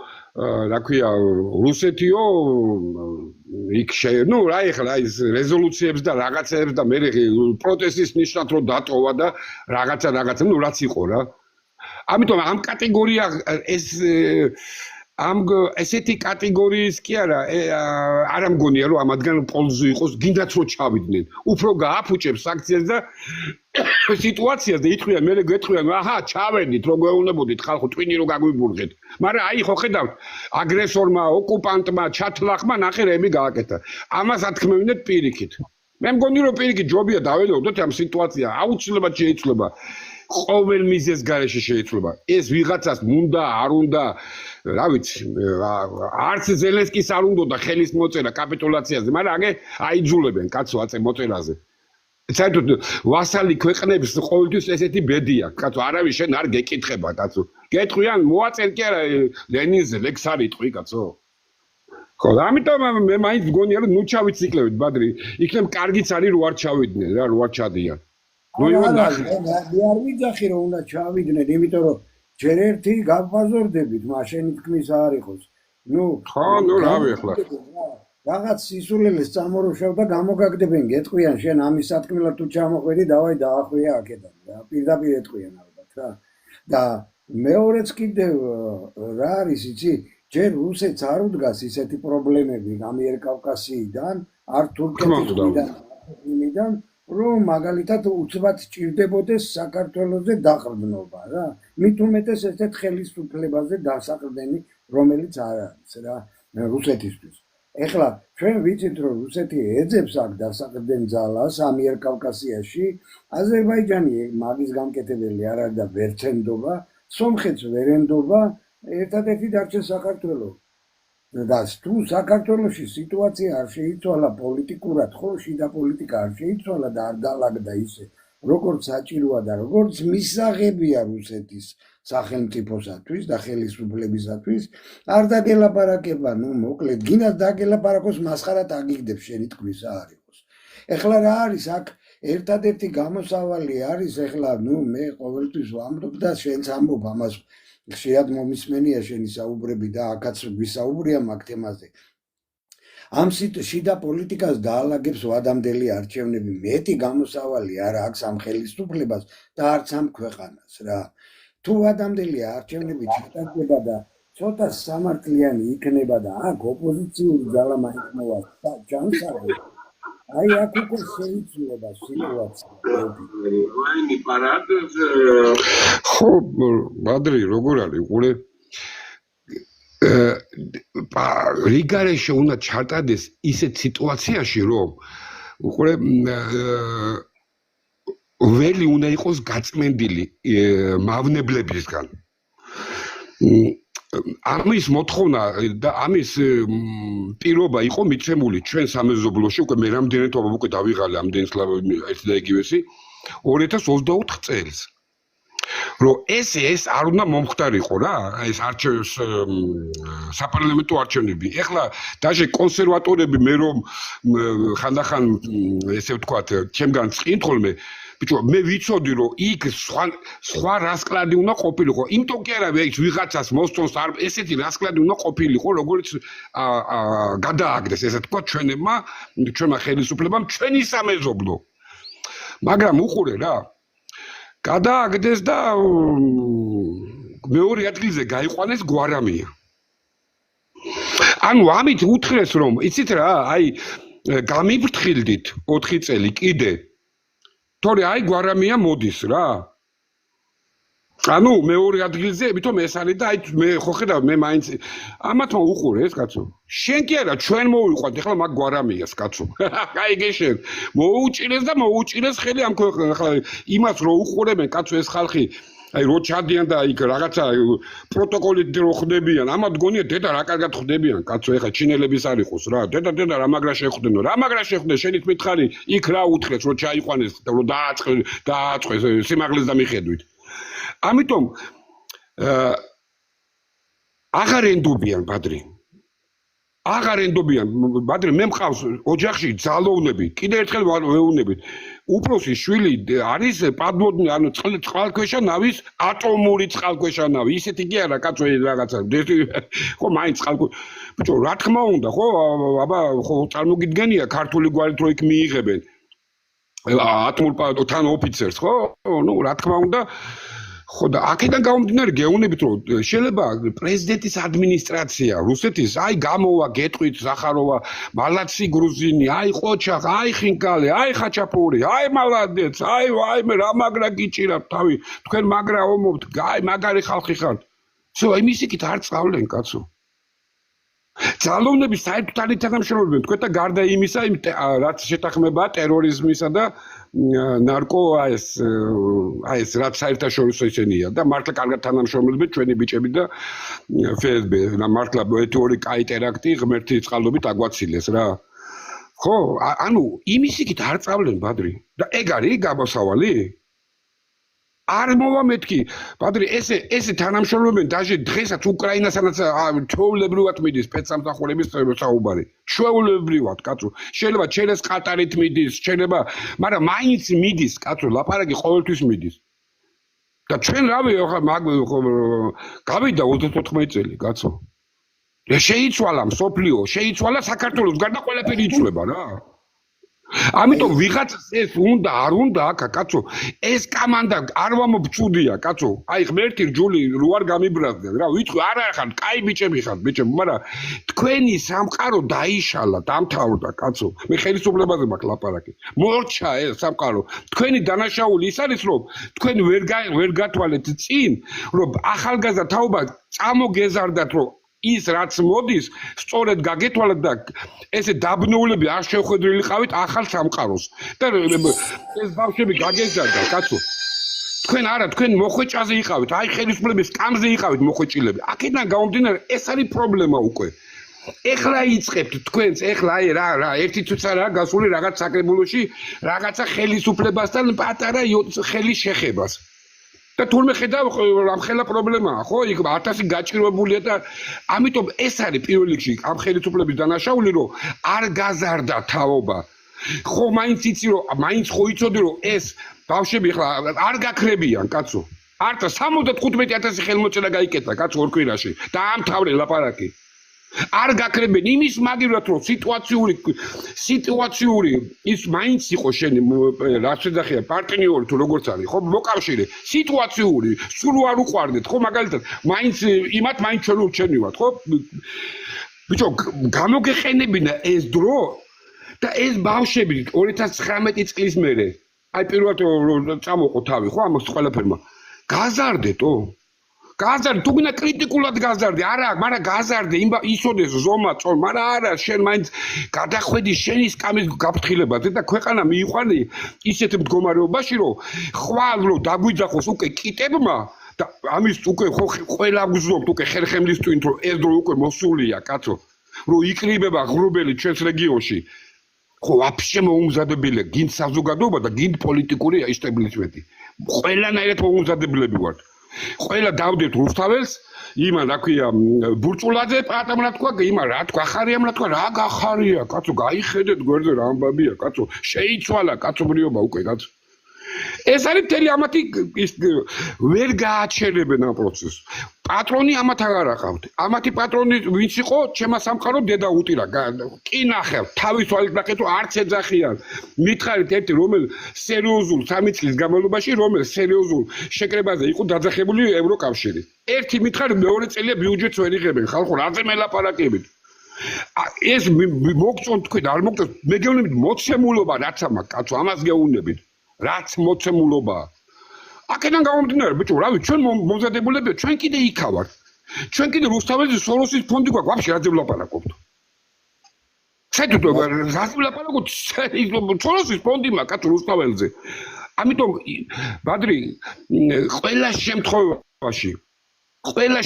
A: რა ქვია რუსეთიო იქ ნუ რა ეხლა ის რეზოლუციებს და რაღაცებს და მე პროტესტის ნიშნად რომ დატოვა და რაღაცა ნუ რაც იყო რა. ამიტომ ამ კატეგორია ესეთი კატეგორიის კი არა მგონია რომ ამათგან პოლზი იყოს, გინდათ რომ ჩავიდნენ. უფრო გააფუჭებს საქციას და სიტუაციას და იტყვიან, მე გეტყვიან, აჰა, ჩავედით, რომ გვეუბნებოდით ხალხო, ტვინი რომ გაგვიბურღეთ. მაგრამ აი ხო ხედავთ, აგრესორმა, ოკუპანტმა, ჩათლახმა ნახერები გააკეთა. ამას ათქმევინეთ პირიქით. მე მგონი რომ პირიქით ჯობია დაველოდოთ ამ სიტუაცია, აუცილებლად შეიცვლება. ყოველ მიზეზს გარეშე შეიცვლება. ეს ვიღაცას უნდა, არ უნდა, რა ვიცი, არც ზელენსკის არ უნდა ხელის მოწერა კაპიტულაციაზე, მაგრამ აიძულებენ კაცო აწე მოწერაზე. საერთოდ ვასალი ქვეყნების ყოველთვის ესეთი ბედია, კაცო, არავის შენ არ გეკითხება, კაცო. გეტყვიან, მოაწერ კი არა ლენინზე ლექს არ იტყვი, კაცო. ხო, ამიტომ მე მაინც მგონია რომ ნუ ჩავიციკლებით, ბადრი. იქნებ კარგიც არის რო არ ჩავიდნენ, რა, რო არ ჩადიან.
B: ნუ იმან არ ვიძახი რომ უნდა ჩავიდნენ, იმიტომ რომ ჯერ ერთი გავბაზორდებით, მაშინი თქმის არ იყოს. ნუ
A: ხო, ნუ რავი ახლა.
B: რაღაც სისულელეს წამორუშავ და გამოგაგდებენ, გეტყვიან შენ ამის სათქმელად თუ ჩამოხვედი, დავაი დაახვია აქედან რა, პირდაპირ ეტყვიან ალბათ რა. და მეორეც კიდევ რა არის იცი, ჯერ რუსეთს არ უდგას ისეთი პრობლემები ამიერკავკასიიდან, არ თურქეთიდან, რომ მაგალითად უცბად ჭირდებოდეს საქართველოზე დაყრდნობა რა. მით უმეტეს ესეთ ხელისუფლებაზე დასაყრდენი, რომელიც არ არის რა, რუსეთისთვის. ეხლა ჩვენ ვიცით რომ რუსეთი ეძებს აქ დასაყრდენ ძალას ამიერკავკასიაში, აზერბაიჯანი მაგის გამკეთებელი არ არის და ვერცენდობა, სომხეთს ვერ ენდობა, ერთადერთი დარჩა საქართველო. და თუ საქართველოში სიტუაცია არ შეიცვალა პოლიტიკურად, ხო, შიდა პოლიტიკა არ შეიცვალა და არ დაალაგდა ისე, როგორც საჭიროა და როგორც მისაღებია რუსეთის სახელმწიფოსათვის და ხელისუფლებისათვის, არ დაგელაპარაკება, ნუ მოკლედ, გინდა დაგელაპარაკოს მასხარად აგიგდებს შენი თქმის არ იყოს. ეხლა რა არის აქ ერთადერთი გამოსავალი არის, ეხლა ნუ მე ყოველთვის ვამბობ და შენც ამბობ ამას ხშირად მომისმენია შენი საუბრები და აქაც ვისაუბრია მაგ თემაზე. ამ შიდა პოლიტიკას დაალაგებს ვადამდელი არჩევნები, მეტი გამოსავალი არ აქვს ამ ხელისუფლებას და არც ამ ქვეყანას რა. თუ ვადამდელი არჩევნები ჩატარდება და ცოტა სამართლიანი იქნება და აქ ოპოზიციური ძალა მაინც მოვა ჯანსაღი, აი აქ უკვე შეიცვლება სიტუაცია.
A: ვაინი პარადოზ ხო, ბადრი, როგორ არის, უყურე რიგარეშე უნდა ჩარტადეს ისეთ სიტუაციაში, რომ უყურე ველი უნდა იყოს გაწმენდილი მავნებლებისგან. ამის მოთხოვნა და ამის პირობა იყო მიცემული ჩვენ სამეზობლოში, უკვე მე რამდენი თვე უკვე დავიღალე ამდენი ერთი და იგივესი 2024 წელს. რომ ეს არ უნდა მომხდარიყო რა, ეს არჩევნის საპარლამენტო არჩევნები. ეხლა даже კონსერვატორები მე რომ ხანდახან ესე ვთქვათ, ჩემგან წინ ხოლმე ბიჭო, მე ვიცოდი რომ იქ სხვა რასკლადი უნდა ყოფილიყო. იმიტომ კი არა, ის ვიღაცას მოსწონს არ ესეთი რასკლადი უნდა ყოფილიყო, როგორც გადააგდეს, ესე თქვა ჩვენმა ხელისუფლებამ, ჩვენი სამეზობლო. მაგრამ უყურე რა, გადააგდეს და მეორე ადგილზე გაიყვანეს გვარამია. ანუ ამით უთხრეს რომ, იცით რა, აი გამიფრთხილდით 4 წელი კიდე. თორე აი გვარამია მოდის რა. ანუ მეორე ადგილზე, ვითომ ეს არის და აი მე ხო ხედავ, მე მაინც ამათმა უყურე ეს კაცო. შენ კი არა, ჩვენ მოვიყვანთ ახლა მაგ გვარამიას კაცო. გაიგე შენ. მოუჭირეს ხელი ამ ქვეყანას. ახლა იმას რო უყურებენ კაცო ეს ხალხი, აი რო ჩადიან და იქ რაღაცა პროტოკოლით რო ხდებიან, ამათ გონია დედა რა კარგად ხდებიან კაცო, ეხლა ჩინელების არ იყოს რა. დედა რა მაგრა შეხვდენო, რა მაგრა შეხვდნენ, შენით მითხარი, იქ რა უთხრეს რო ჩაიყვანეს და რო დააწყეს სიმაღლეს და მიხედვით. ამიტომ აღარ ენდობიან ბადრი. აღარ ენდობიან ბადრი, მე მყავს ოჯახში ძალოვნები, კიდე ერთხელ ვეუბნებით. უფროსის შვილი არის პადმოდნი, ანუ წყალქვეშა ნავის ატომური წყალქვეშა ნავი. ისეთი კი არა კაცო რაღაცა. ხო მაინც წყალქვეშა. ბიჭო, რა თქმა უნდა, ხო, აბა ხო წარმოგიდგენია ქართული გვარით რო იქ მიიღებენ ატომურ თან ოფიცერს, ხო? ნუ რა თქმა უნდა ხო და აქედან გამომდინარე გეუბნებით რომ შეიძლება პრეზიდენტის ადმინისტრაცია რუსეთის აი გამოვა გეტყვით ზახაროვა მალაცი გრუზინი აი ყოჩახ აი ხინკალე აი ხაჩაპური აი მალადეც აი ვაიმე რა მაგრა გიჭირა თავი თქვენ მაგრა ომობთ აი მაგარი ხალხი ხართ всё იმის იქით არ წავლენ კაცო ძალოვნების საერთოდ არ ითანამშრომლობენ თქვენ და გარდა იმისა რაც შეთანხმებაა ტერორიზმისა და ნარკო ეს რაც საერთაშორისო ისენია და მართლა კარგად თანამშრომლობენ ჩვენი ბიჭები და FSB და მართლა ერთი ორი კაი ტერაქტი ღმერთის წყალობით აგვაცილეს რა ხო, ანუ იმის იქით არ წავლენ ბადრი. და ეგ არის გამოსავალი? არ მოვა მეთქი, ბადრი, ესე თანამშრომლობენ დაჟე დღესაც უკრაინასანაც ჩვეულებრივად მიდის სპეცსამსახურების საუბარი. ჩვეულებრივად, კაცო. შეიძლება ჩერეს ყატარით მიდის, შეიძლება, მაგრამ მაინც მიდის, კაცო, ლაპარაკი ყოველთვის მიდის. და ჩვენ რავი, ხა გავიდა 34 წელი, კაცო. შეიცვალა მსოფლიო, შეიცვალა საქართველოს გარდა ყველაფერი იცვლება რა. ამიტომ ვიღაცას ეს უნდა, არ უნდა, აქა კაცო, ეს კამანდა არ ვამობწუდია, კაცო. აი ღმერთი რჯული რო არ გამიბრაზდნენ, რა, ვიტყვი, არა ხარ, კაი ბიჭები ხართ, ბიჭები, მაგრამ თქვენი სამყარო დაიშალა, დამთავრდა, კაცო. მე ხელისუფლებაზე მაქვს ლაპარაკი. მორჩა ეს სამყარო. თქვენი დანაშაული ის არის, რომ თქვენ ვერ გათვალეთ წინ, რომ ახალგაზრდა თაობა წამოგეზარდათ, რომ ის რაც მოდის, სწორედ გაგეთვალათ და ესე დაბნეულები არ შეხვედრილიყავით ახალ სამყაროს. და ეს ბავშვები გაგეზარდა, კაცო. თქვენ არა, თქვენ მოხვეჭაზე იყავით, აი ხელისუფლების კამზე იყავით მოხვეჭილები. აქედან გამომდინარე, ეს არის პრობლემა უკვე. ეხლა იწყებთ თქვენს, ეხლა აი რა, ერთი თუცა რა გასული რაღაც საკრებულოში, რაღაცა ხელისუფლებასთან პატარა ხელის შეხებას. და თურმე ხედავ ამ ხელა პრობლემაა, ხო? იქ 1000 გაჭირვებულია და ამიტომ ეს არის პირველ რიგში ამ ხელისუფლების დანაშაული, რომ არ გაზარდა თაობა. ხო, მაინც იცი რომ მაინც ხო იცოდი რომ ეს ბავშვები ხლა არ გაქრებიან, კაცო. არც 75000 ხელმოწერა გაიკეთა, კაცო, ორ კვირაში და ამთავრე ლაპარაკი. არ გაქრებენ იმის მაგივრად რომ სიტუაციური ის მაინც იყო შენი რაც ეძახია პარტნიორი თუ როგორც არის ხო მოკავშირე სიტუაციური სულ არ უყვარდეთ ხო მაგალითად მაინც იმათ მაინც ჩვენ ურჩენივად ხო ბიჭო გამოგეყენებინა ეს დრო და ეს ბავშვები 2019 წლის მერე აი პირველად წამოყო თავი ხო ამას ყველაფერმა გაზარდეთო გაზარდე თუ გინდა კრიტიკულად გაზარდე არა მაგრამ გაზარდე ისოდეს ზომა წორ მაგრამ არა შენ მაინც გადახვედი შენი სკამის გაფრთხილებაზე და ქვეყანა მიიყვანე ისეთ მდგომარეობაში რომ ხვალ რომ დაგვიძახოს უკვე კიტებმა და ამის უკვე ხო ყველა გზნობთ უკვე ხერხემლისთვით რომ ეს დრო უკვე მოსულია კაცო რომ იკრიბება ღრუბელი ჩვენს რეგიონში ხო ვაფშე მოუმზადებელია გინდ საზოგადოება და გინდ პოლიტიკური ისტაბილიზმენტი ყველანაირად მოუმზადებელები ვართ ყველა დავდეთ რუსთაველს იმა რა ქვია ბურჭულაძე პატამ რა თქვა იმა რა თქვა ხარიამ რა თქვა რა გახარია კაცო გაიხედეთ გვერდზე რა ამბაბია კაცო შეიცვალა კაცობრიობა უკვე კაცო ეს არის მთელი ამათი ვერ გააჩერებენ ამ პროცესს პატრონი ამათ აღარ აყავთ ამათი პატრონი ვინც იყო ჩემა სამყარო დედა უტირა კი ნახევ თავის თვალით ნახეთ რომ არც ეძახიან მითხარით ერთი რომელ სერიოზულ 3 წლის განმავლობაში რომელ სერიოზულ შეკრებაზე იყო დაძახებული ევროკავშირი ერთი მითხარით მეორე წელია ბიუჯეტს ვერ იღებენ ხალხო რაზე მელაპარაკებით ეს მოგწონთ თქვენ არ მოგწონთ მე გეუბნებით მოცემულობა რაც ამას კაცო ამას გეუბნებით რაც მოცემულობა აქედან გამომდინარე ბიჭო რავი ჩვენ მომზადებულებია ჩვენ კიდე იქა ვართ ჩვენ კიდე რუსთაველის სოროსის ფონდი გვაქვს ვაფშე რაზე ვლაპარაკობთ საერთოდ რაზე ვლაპარაკობთ სოროსის ფონდი მაქვს კაცო რუსთაველზე ამიტომ ბადრი ყველა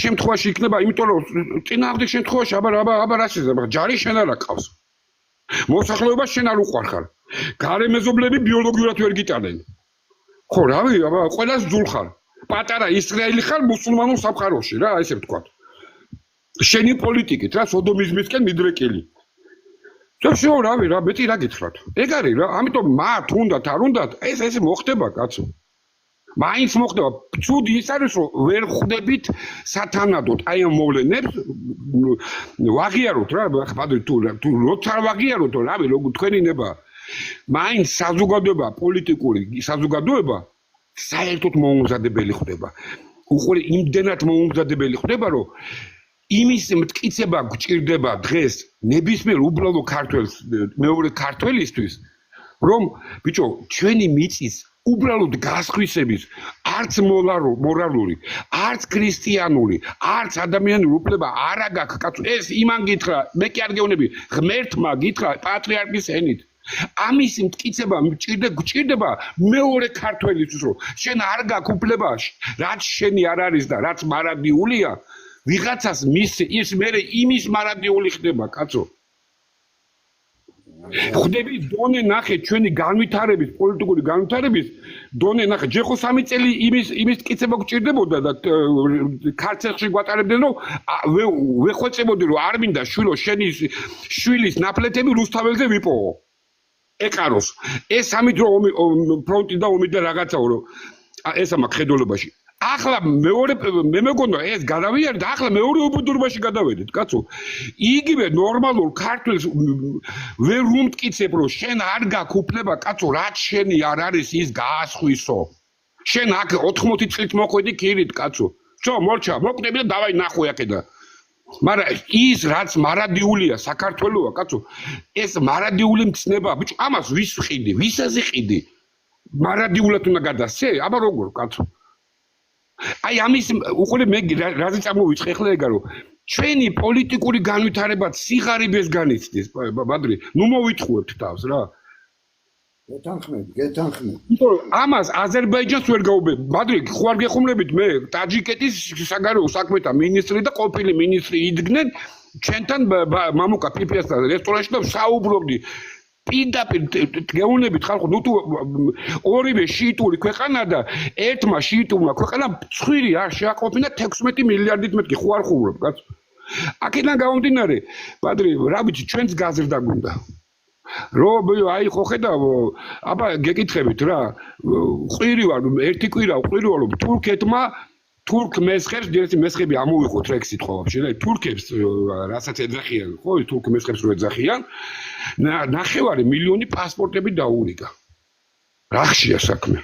A: შემთხვევაში იქნება იმიტომ რომ წინააღმდეგ შემთხვევაში აბა რა შეიძლება ჯარი შენ არ აყავს მოსახლეობა შენ არ უყვარ ხარ გარე მეზობლები ბიოლოგიურად ვერ გიტანენ ხო რავი აბა ყველას ძულ ხარ პატარა ისრაელი ხარ მუსულმანურ სამყაროში რა ესე ვთქვათ შენი პოლიტიკით რა სოდომიზმისკენ მიდრეკილი შეო რავი რა მეტი რა გითხრათ ეგ არის რა ამიტომ მათ უნდათ არ უნდათ ეს მოხდება კაცო მაინც მოხდება ცუდი ის არის რომ ვერ ხვდებით სათანადოდ აი ამ მოვლენებს ვაღიაროთ რა ბადრი თუ როცა ვაღიაროთ რავი როგორ თქვენი ნება მაინც საზოგადოება პოლიტიკური საზოგადოება საერთოდ მოუმზადებელი ხდება უყურე იმდენად მოუმზადებელი ხდება რომ იმის მტკიცება გჭირდება დღეს ნებისმიერ უბრალო ქართველს მეორე ქართველისთვის რომ ბიჭო ჩვენი მიწის უბრალოდ გასხვისების არც მორალური არც ქრისტიანული არც ადამიანური უფლება არ აქვს კაცო ეს იმან გითხრა მე კი არ გეუბნები ღმერთმა გითხრა პატრიარქის ენით ამის მტკიცება გჭირდება მეორე ქართველისთვის რომ შენ არ გაქვს უფლება რაც შენი არ არის და რაც მარადიულია ვიღაცას ის მერე იმის მარადიული ხდება კაცო ხვდები დონე ნახე ჩვენი განვითარების პოლიტიკური განვითარების დონე ნახე ჯერ ხო 3 წელი იმის ტკიცება გჭირდებოდა და ქარცელში გვატარებდნენ რომ ვეხვეწებოდი რომ არ მინდა შვილო შენი შვილის ნაფლეთები რუსთაველზე ვიპოვო ეკაროს ეს სამი დრო ფრონტი და ომი და რაღაცაო რომ ესა მაქვს ხედულობაში ახლა მეორე მე მეგონა ეს გადავიარე და ახლა მეორე უბედურობაში გადავედით კაცო იგივე ნორმალურ ქართველს ვერ უმტკიცებ რომ შენ არ გაქვს უფლება კაცო რაც შენი არ არის ის გაასხვისო შენ აქ 80 წლით მოხვედი ქირით კაცო შო მორჩა მოკვდები და დავაი ნახვე აქედა მაგრამ ის რაც მარადიულია საქართველოა კაცო ეს მარადიული მცნება ბიჭო ამას ვის ვყიდი ვისაზე ყიდი მარადიულად უნდა გადასცე აბა როგორ კაცო აი ამის უყურე მე რაზე წამოვიწყე ახლა ეგა რომ ჩვენი პოლიტიკური განვითარებაც სიღარიბეს განიცდის ბადრი ნუ მოვითხოვებთ თავს რა
B: გეთანხმები
A: ამას აზერბაიჯანს ვერ გაუბედ ბადრი ხო არ გეხუმრებით მე ტაჯიკეთის საგარეო საქმეთა მინისტრი და ყოფილი მინისტრი იდგნენ ჩვენთან მამუკა პიპიასთან რესტორანში და საუბრობდი პირდაპირ გეუბნებით ხალხო ნუ თუ ორივე შიიტური ქვეყანა და ერთმა შიიტურმა ქვეყანამ ცხვირი არ შეაყოფინა 16 მილიარდით მეტი ხო არ ხუბრობ კაცო აქედან გამომდინარე ბადრი რა ვიცი ჩვენც გაზრდა გვინდა რომ აი ხო ხედავ აბა გეკითხებით რა ყვირი ვარ ერთი კვირა ყვირი ვარ თურქეთმა თურქ მესხებს ერთი მესხები ამოვიღოთ რა სიტყვა ვაფშე და თურქებს რასაც ეძახიან ხო თურქ მესხებს რო ეძახიან ნახევარი მილიონი პასპორტები დაურიგა რა ხშია საქმე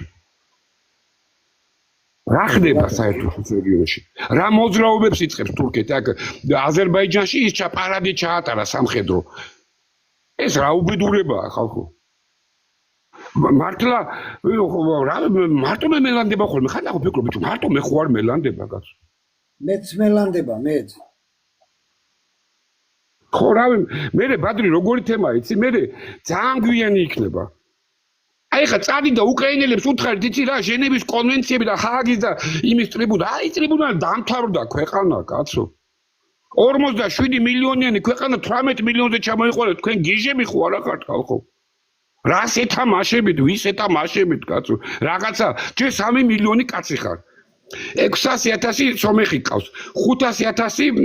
A: რა ხდება საერთოდ რეგიონში რა მოძრაობებს იწყებს თურქეთი აქ აზერბაიჯანში ის ჩაპარადი ჩაატარა სამხედრო ეს რა უბედურებაა ხალხო მართლა მარტო მე მელანდება ხოლმე ხან ახო ფიქრობ ბიჭო მარტო მე ხო არ მელანდება კაცო
B: მეც მელანდება მეც
A: ხო რავი მე ბადრი როგორი თემაა იცი მე ძალიან გვიანი იქნება აი ხა წადი და უკრაინელებს უთხარით იცი რა ჟენევის კონვენციები და ჰააგის და იმის ტრიბუნალი აი ტრიბუნალი დამთავრდა ქვეყანა კაცო 47 მილიონიანი ქვეყანა 18 მილიონზე ჩამოიყოლეთ თქვენ გიჟები ხო არა ხართ ხალხო რას ეთამაშებით ვის ეთამაშებით კაცო რაღაცა ჯერ 3 მილიონი კაცი ხარ 600,000 სომეხი ყავს 500,000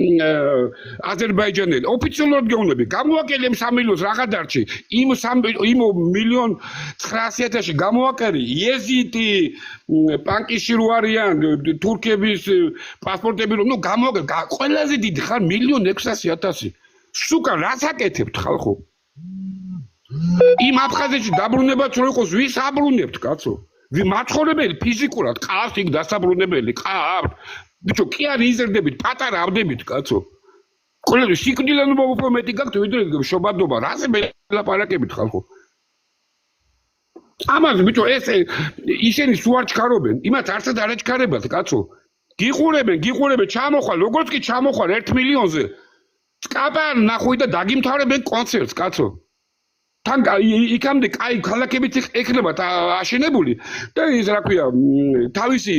A: აზერბაიჯანელი ოფიციალურად გეუბნები გამოაკელე 3 მილიონს რაღა დარჩი იმ 1,900,000 გამოაკერი იეზიტი პანკიში რო არიან თურქების პასპორტები რომ ნუ გამოაკეთე ყველაზე დიდი ხარ 1,600,000 სუკა რას აკეთებთ ხალხო იმ აფხაზეთში დაბრუნებაც რო იყოს ვის აბრუნებთ კაცო მაცხოვრებელი ფიზიკურად ყავს იქ დასაბრუნებელი ყავს ბიჭო კი არ იზრდებით პატარა ავდებით კაცო ყველა სიკვდილენ მოვუპო მეტი გაქვთ ვიდრე შობადობა რაზე მელაპარაკებით ხალხო ამას ბიჭო ეს ისინი სულ არ ჩქარობენ იმათ არცად არ ეჩქარებათ კაცო გიყურებენ ჩამოხვალ როგორც კი ჩამოხვალ 1 მილიონზე წკაპარ ნახვი და დაგიმთავრებენ კონცერტს კაცო თან იქამდე კაი ქალაქებიც ექნებათ აშენებული და ის რა ქვია თავისი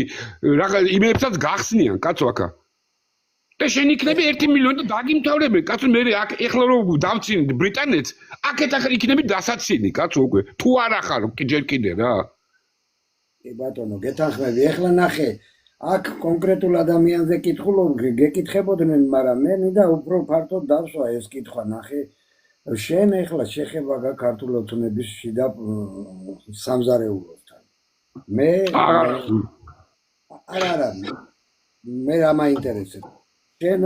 A: რაღა იმებსაც გახსნიან კაცო აქა და შენ იქნები 1 მილიონი და დაგიმთავრებენ კაცო მე აქ ეხლა რომ დავცინდი ბრიტანეთს აქეთ ახლა იქნები დასაცინი კაცო უკვე თუ არ ახარ ჯერ კიდე რა
B: კი ბატონო გეთანხმები ეხლა ნახე აქ კონკრეტულ ადამიანზე კითხულობ გეკითხებოდნენ მაგრამ მე მინდა უფრო ფართოდ დავსვა ეს კითხვა ნახე შენ ეხლა შეხება გაქვს ქართულ ოცნების შიდა სამზარეულოსთან მე არა მე რა მაინტერესებს შენ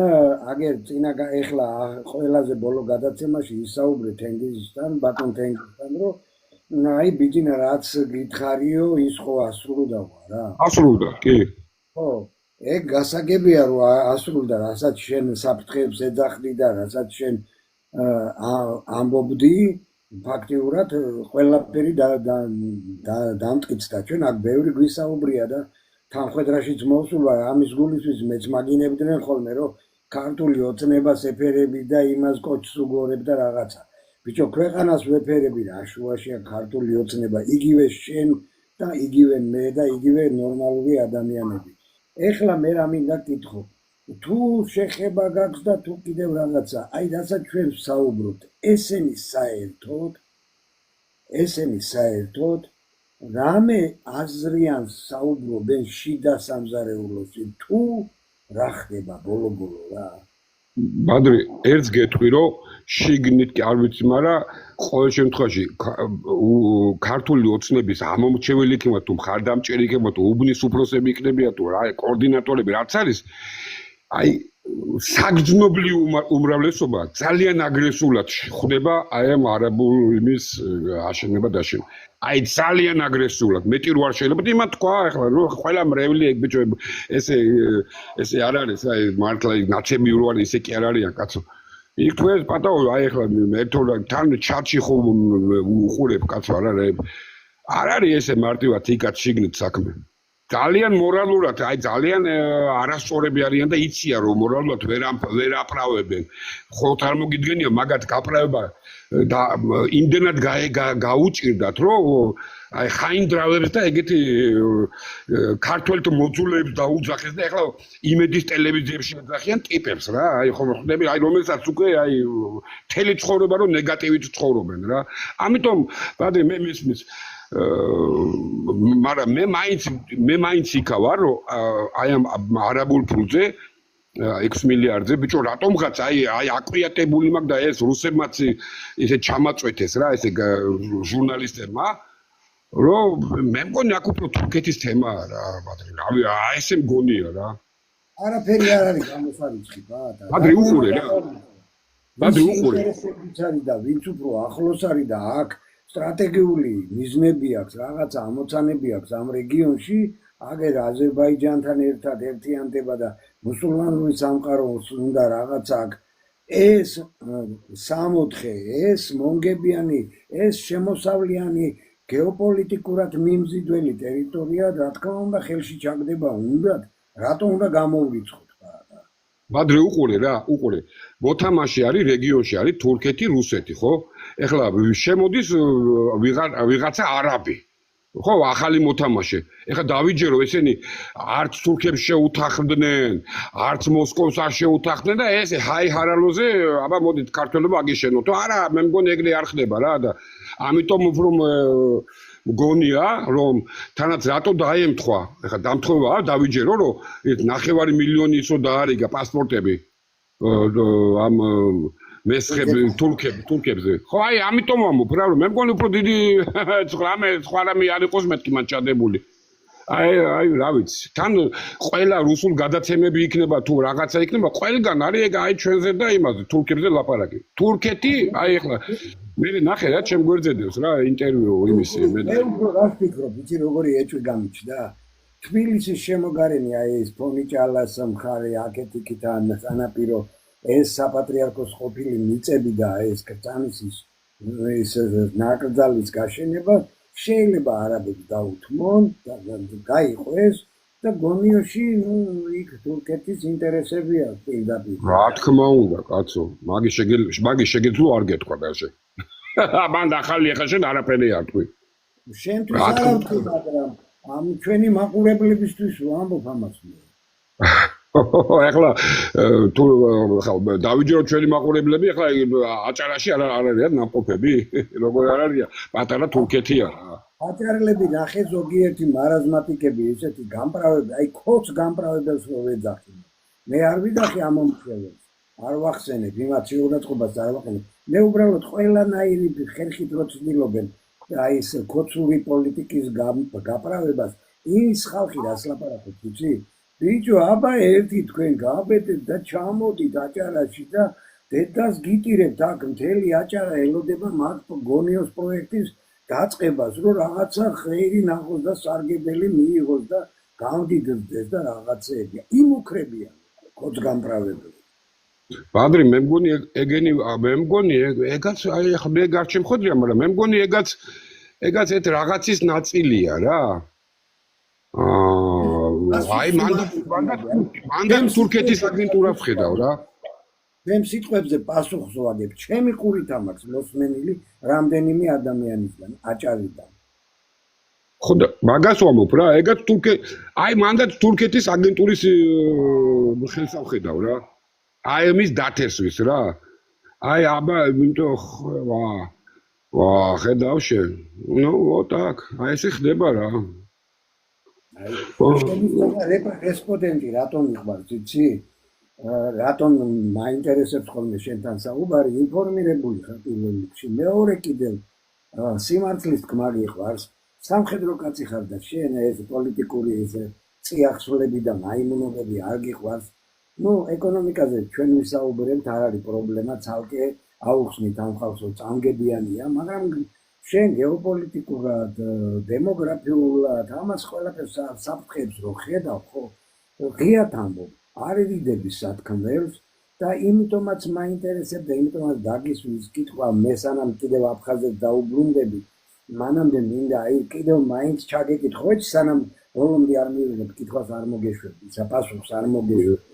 B: აგერ წინა ეხლა ყველაზე ბოლო გადაცემაში ისაუბრე თენგიზისთან ბატონ თენგიზთან რომ აი ბიჭინა რაც გითხარიო ის ხო ასრულდა რა
A: ასრულდა კი
B: ხო ეგ გასაგებია რომ ასრულდა რასაც შენ საფრთხეებს ეძახდი და რასაც შენ ამბობდი ფაქტიურად ყველაფერი დამტკიცდა ჩვენ აქ ბევრი გვისაუბრია და თანხმედრაშიც მოსულა ამის გულისთვის მეც მაგინებდნენ ხოლმე რომ ქართული ოცნებას ეფერები და იმას კოჩს უგორებ და რაღაცა ბიჭო ქვეყანას ვეფერები რა შუაშია ქართული ოცნება იგივე შენ და იგივე მე და იგივე ნორმალური ადამიანები ეხლა მე რა მინდა კითხო თუ შეხება გაქვს და თუ კიდევ რაღაცა, აი რასაც ჩვენ ვსაუბრობთ, ესენი საერთოდ რამე აზრიან საუბრობენ შიდა სამზარეულოში, თუ რა ხდება ბოლო-ბოლო რა.
A: ბადრი, ერთს გეტყვი, რომ შიგნით კი არ ვიცი, მაგრამ ყოველ შემთხვევაში ქართული ოცნების ამომრჩეველი იქნება თუ მხარდამჭერი იქნება თუ უბნის უფროსები იქნებიან თუ რა კოორდინატორები რაც არის, აი საგრძნობლი უმრავლესობა ძალიან აგრესულად ხდება აი ამ არაბულ იმის აშენება დაშენება. აი ძალიან აგრესულად, მეტი რო არ შეიძლება იმათ თქვა, ახლა რო ყველა მრევლი ეგ ბიჭო ესე არ არის, აი მართლა ნაცემი რო არის, ესე კი არ არიან კაცო. იქ თუ ეს პატაო, აი ახლა ერთօრ თან ჩატში ხო უყურებ კაცო, არ არის ესე მარტივად იქაც შიგნით საქმე. ძალიან მორალურად, აი ძალიან არასწორები არიან და იციან რომ მორალურად ვერ აპრავებენ. ხო არ მოგიდგენია მაგათ გაправება და იმდენად გაუჭირდათ რომ აი ხაინდრავებს და ეგეთი ქართველთა მოძულეებს დაუძახეს და ეხლა იმედის ტელევიზიებში ეძახიან ტიპებს რა. აი ხომ ხდები აი რომელსაც უკვე აი მთელი ცხოვრება რომ ნეგატივით ცხოვრობენ რა. ამიტომ ბადე მე მისმის მაგრამ მე მაინც იქა ვარ რომ აი ამ არაბულ ფულზე 6 მილიარდზე ბიჭო რატომღაც აი აკვიატებული მაქვს და ეს რუსებმაც ისე ჩამაწვეთეს რა ესე ჟურნალისტებმა რომ მე მგონი აქ უფრო თურქეთის თემაა რა ბადრი რავი ესე მგონია რა
B: არაფერი არ არის გამოსარიცხი
A: ბადრი უყურე რა ბადრი უყურე
B: და ვინც უფრო ახლოს არის და აქ სტრატეგიული მიზნები აქვს, რაღაცა ამოცანები აქვს ამ რეგიონში, აგერ აზერბაიჯანთან ერთად ერთიანდება და მუსულმანური სამყაროს უნდა რაღაცა აქ ეს სამოთხე, ეს მონგებიანი, ეს შემოსავლიანი გეოპოლიტიკურად მიმზიდველი ტერიტორია, რა თქმა უნდა, ხელში ჩაგდება უნდათ, რატომ უნდა გამოვრიცხოთ?
A: ბადრი უყურე რა, უყურე. მოთამაშე არის რეგიონში არის თურქეთი, რუსეთი, ხო? ეხლა შემოდის ვიღაცა არაბი. ხო, ახალი მოთამაშე. ეხლა დავიჯერო ესენი არც თურქებს შეუთანხმდნენ, არც მოსკოვს არ შეუთანხმდნენ და ეს ჰაი ჰარალოზე, აბა მოდით ქართველობა აგიშენოთ. არა, მე მგონი ეგრე არ ხდება რა და ამიტომ უფრო მგონია რომ თანაც რატო დაემთხვა ეხლა დამთხევა დავიჯერო რომ 9 მილიონი ისო დაარიგა პასპორტები ამ მესხები თურქებზე ხო აი ამიტომ ამბობ რა რომ მე მგონი უფრო დიდი სხვა რამე არ იყოს მეთქი მან ჩადებული აი რა ვიცი თან ყველა რუსულ გადაცემები იქნება თუ რაღაცა იქნება ყველგან არის ეგ აი ჩვენზე და იმაზე თურქებზე ლაპარაკი თურქეთი აი ეხლა მე ნახე რა ჩემ გვერდზედევს რა ინტერვიუ იმისი
B: მე უფრო რა ვფიქრობ იცი როგორი ეჭვი გამიჩნდა თბილისის შემოგარენი აი ეს ფონიჭალას მხარე აქეთ-იქით ანაპირო ეს საპატრიარქოს ყოფილი მიწები და ეს კრწანისის ეს ნაკრძალის გაშენება შეიძლება არაბებს დაუთმონ და გაიყვეს და გონიოში იქ თურქეთის ინტერესებია პირდაპირ.
A: რა თქმა უნდა, კაცო, მაგის შეგეძლო არ გეტყვა დაშე. მან ახალი ახლა შენ არაფერი არ თქვი.
B: შენთვის არ ვთქვი, მაგრამ ამ ჩვენი მაყურებლებისთვის ვამბობ ამას.
A: ეხლა თუ დავიჯერო ჩვენი მაყურებლები ეხლა აჭარაში არ არიან ნამყოფები როგორ არ არიან პატარა თურქეთია რა
B: აჭარლები ნახე ზოგიერთი მარაზმატიკები ესეთი გამправები აი ქოც გამправებელს რო ეძახი მე არ ვიდახი ამომრჩეველს არ ვახსენებ იმათ შეურაცხყოფას არ ვახსენებ მე უბრალოდ ყველანაირი ხერხით რო ცდილობენ აი ეს ქოცური პოლიტიკის გაპრავებას ის ხალხი რას ლაპარაკობს იცი ბიჭო, აბა ერთი თქვენ გაბედეთ და ჩამოდით აჭარაში და დედას გიტირებთ აქ მთელი აჭარა ელოდება მაგ გონიოს პროექტის დაწყებას, რომ რაღაცა ხეირი ნახოს და სარგებელი მიიღოს და გამდიდრდეს და რაღაცეები. იმუქრებიან ქოძგამправებელი.
A: ბადრი, მე მგონი ეგაც აი ახლა მე გარჩემხოდრია, მაგრამ მე მგონი ეგაც ეს რაღაცის ნაწილია რა. აი მანდ თურქეთის აგენტურას ხედავ რა.
B: ჩემ სიტყვებზე პასუხს ვაგებ. ჩემი ყურით ამაქვს მოსმენილი რამდენიმე ადამიანისგან, აჭარიდან.
A: ხო და მაგას ვამბობ რა, ეგაც აი მანდაც თურქეთის აგენტურის ხელს ავხედავ რა. აი ამის დათესვის რა. აი აბა, იმიტომ ვა, ხედავ შენ. ნუ так, აი ესე ხდება რა.
B: რესპონდენტი რატომ იყვარს, იცი? რატომ მაინტერესებს ხოლმე შენთან საუბარი, ინფორმირებული ხარ პირველ რიგში. მეორე კიდევ სიმართლის თქმა გიყვარს, სამხედრო კაცი ხარ და შენ ეს პოლიტიკური ესე წიაღსვლები და მაიმუნობები არ გიყვარს. ნუ ეკონომიკაზე ჩვენ ვისაუბრებთ, არ არის პრობლემა, ცალკე აუხსნით ამ ხალხს, წამგებიანია, მაგრამ შენ გეოპოლიტიკურად, დემოგრაფიულად, ამას ყველაფერს საფრთხებს რო ხედავ, ხო, ღიად ამბობ, არ იდების სათქმელს და იმიტომაც მაინტერესებდა, იმიტომაც დაგისვლის კითხვა, მე სანამ კიდევ აფხაზეთს დაუბრუნდები, მანამდე მინდა აი კიდევ მაინც ჩაგეკითხო, სანამ ბოლომდე არ მივიღებ კითხვას არ მოგეშვები, საპასუხს არ მოგეშვები.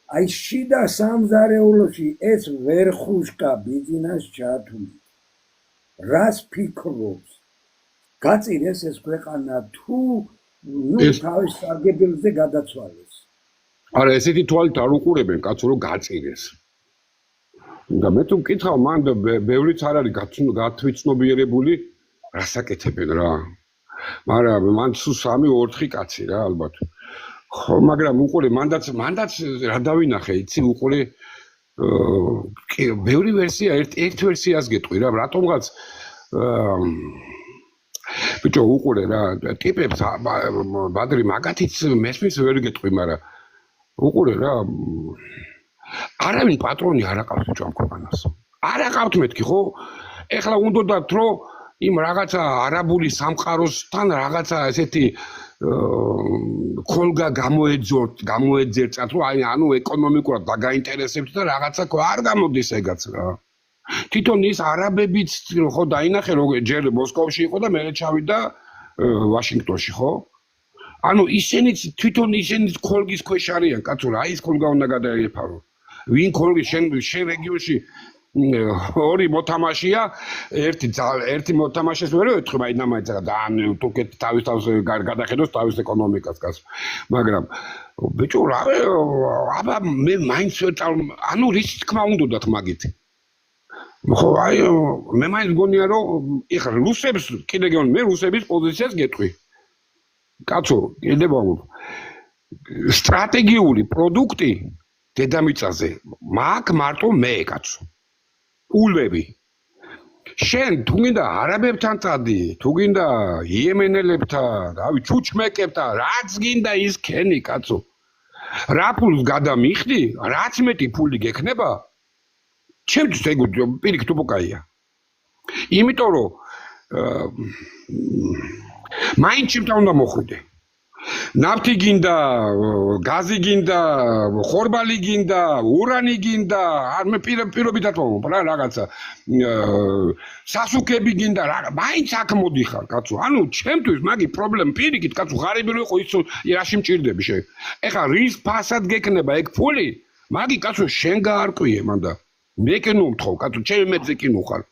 B: აი შიდა სამზარეულოში ეს ვერხუშკა ბიზნეს ჩათვლით. რას ფიქრობს? გაწირეს ეს ქვეყანა თუ თავის სარგებელზე გადაცვალეს?
A: არა, ესეთი თვალით არ უყურებენ კაცო, რომ გაწირეს. და მე თუ მკითხავ, მან ბევრიც არ არის გათვითცნობიერებული, რასაკეთებენ რა. მაგრამ მან სულ 3-4 კაცი რა ალბათ. ხო, მაგრამ უყურე, მანდაც რა დავინახე, იცი, უყურე ბევრი ვერსია, ერთ ვერსიას გეტყვი რა, რატომღაც ბიჭო უყურე რა, ტიპებს ბადრი მაგათიც მესმის ვერ გეტყვი, მაგრამ უყურე რა, არავინ პატრონი არ აყავს ბიჭო ამ ქვეყანას. არ აყავთ მეთქი, ხო? ეხლა უნდათ რომ იმ რაღაცა არაბული სამყაროსთან რაღაცა ესეთი ხოლგა გამოეძერწათ, რომ აი ანუ ეკონომიკურად დაგაინტერესებთ და რაღაცა არ გამოდის ეგაც რა. თვითონ ის არაბებიც ხო დაინახე რომ ჯერ მოსკოვში იყო და მერე ჩავიდა ვაშინგტონში, ხო? ანუ ისინიც თვითონ ისინიც ხოლგის ქვეშ არიან, კაცო რა ის ხოლგა უნდა გადაიფარო. ვინ ხოლგი შენ რეგიონში ორი მოთამაშია, ერთი მოთამაშეს ვერ ვეთქვი, მაინც და თურქეთი თავის გადახედოს თავის ეკონომიკას კაცო. მაგრამ ბიჭო რა აბა მე მაინც ანუ რის თქმა უნდათ მაგით. ხო აი მე მაინც გონია რომ ეხლა რუსებს კიდე გეუბნები, მე რუსების პოზიციას გეტყვი. კაცო, ედება სტრატეგიული პროდუქტი დედამიწაზე მაგ მარტო მე კაცო. ულები. შენ თუ გინდა არაბებთან წადი, თუ გინდა იემენელებთან, რავი, ჩუჩმეკებთან, რაც გინდა ის ქენი, კაცო. რა ფულს გადამიხდი, რაც მეტი ფული გექნება, ჩემთვის ეგ პირიქით უკაია. იმიტომ რომ მაინც ჩემთან უნდა მოხვიდე. ნავთი გინდა, გაზი გინდა, ხორბალი გინდა, ურანი გინდა, არ მე პირობითად ვამბობ რა რაღაცა. სასუქები გინდა, მაინც აქ მოდიხარ, კაცო. ანუ ჩემთვის მაგი პრობლემა პირიქით, კაცო, ღარიბი რო იყო ის რაში მჭირდები შენ. ეხლა რის ფასად გეკნება ეგ ფული? მაგი კაცო შენ გაარკვიე მანდა. მე კინო მთხოვ, კაცო, ჩემი მეძე კინო ხარ.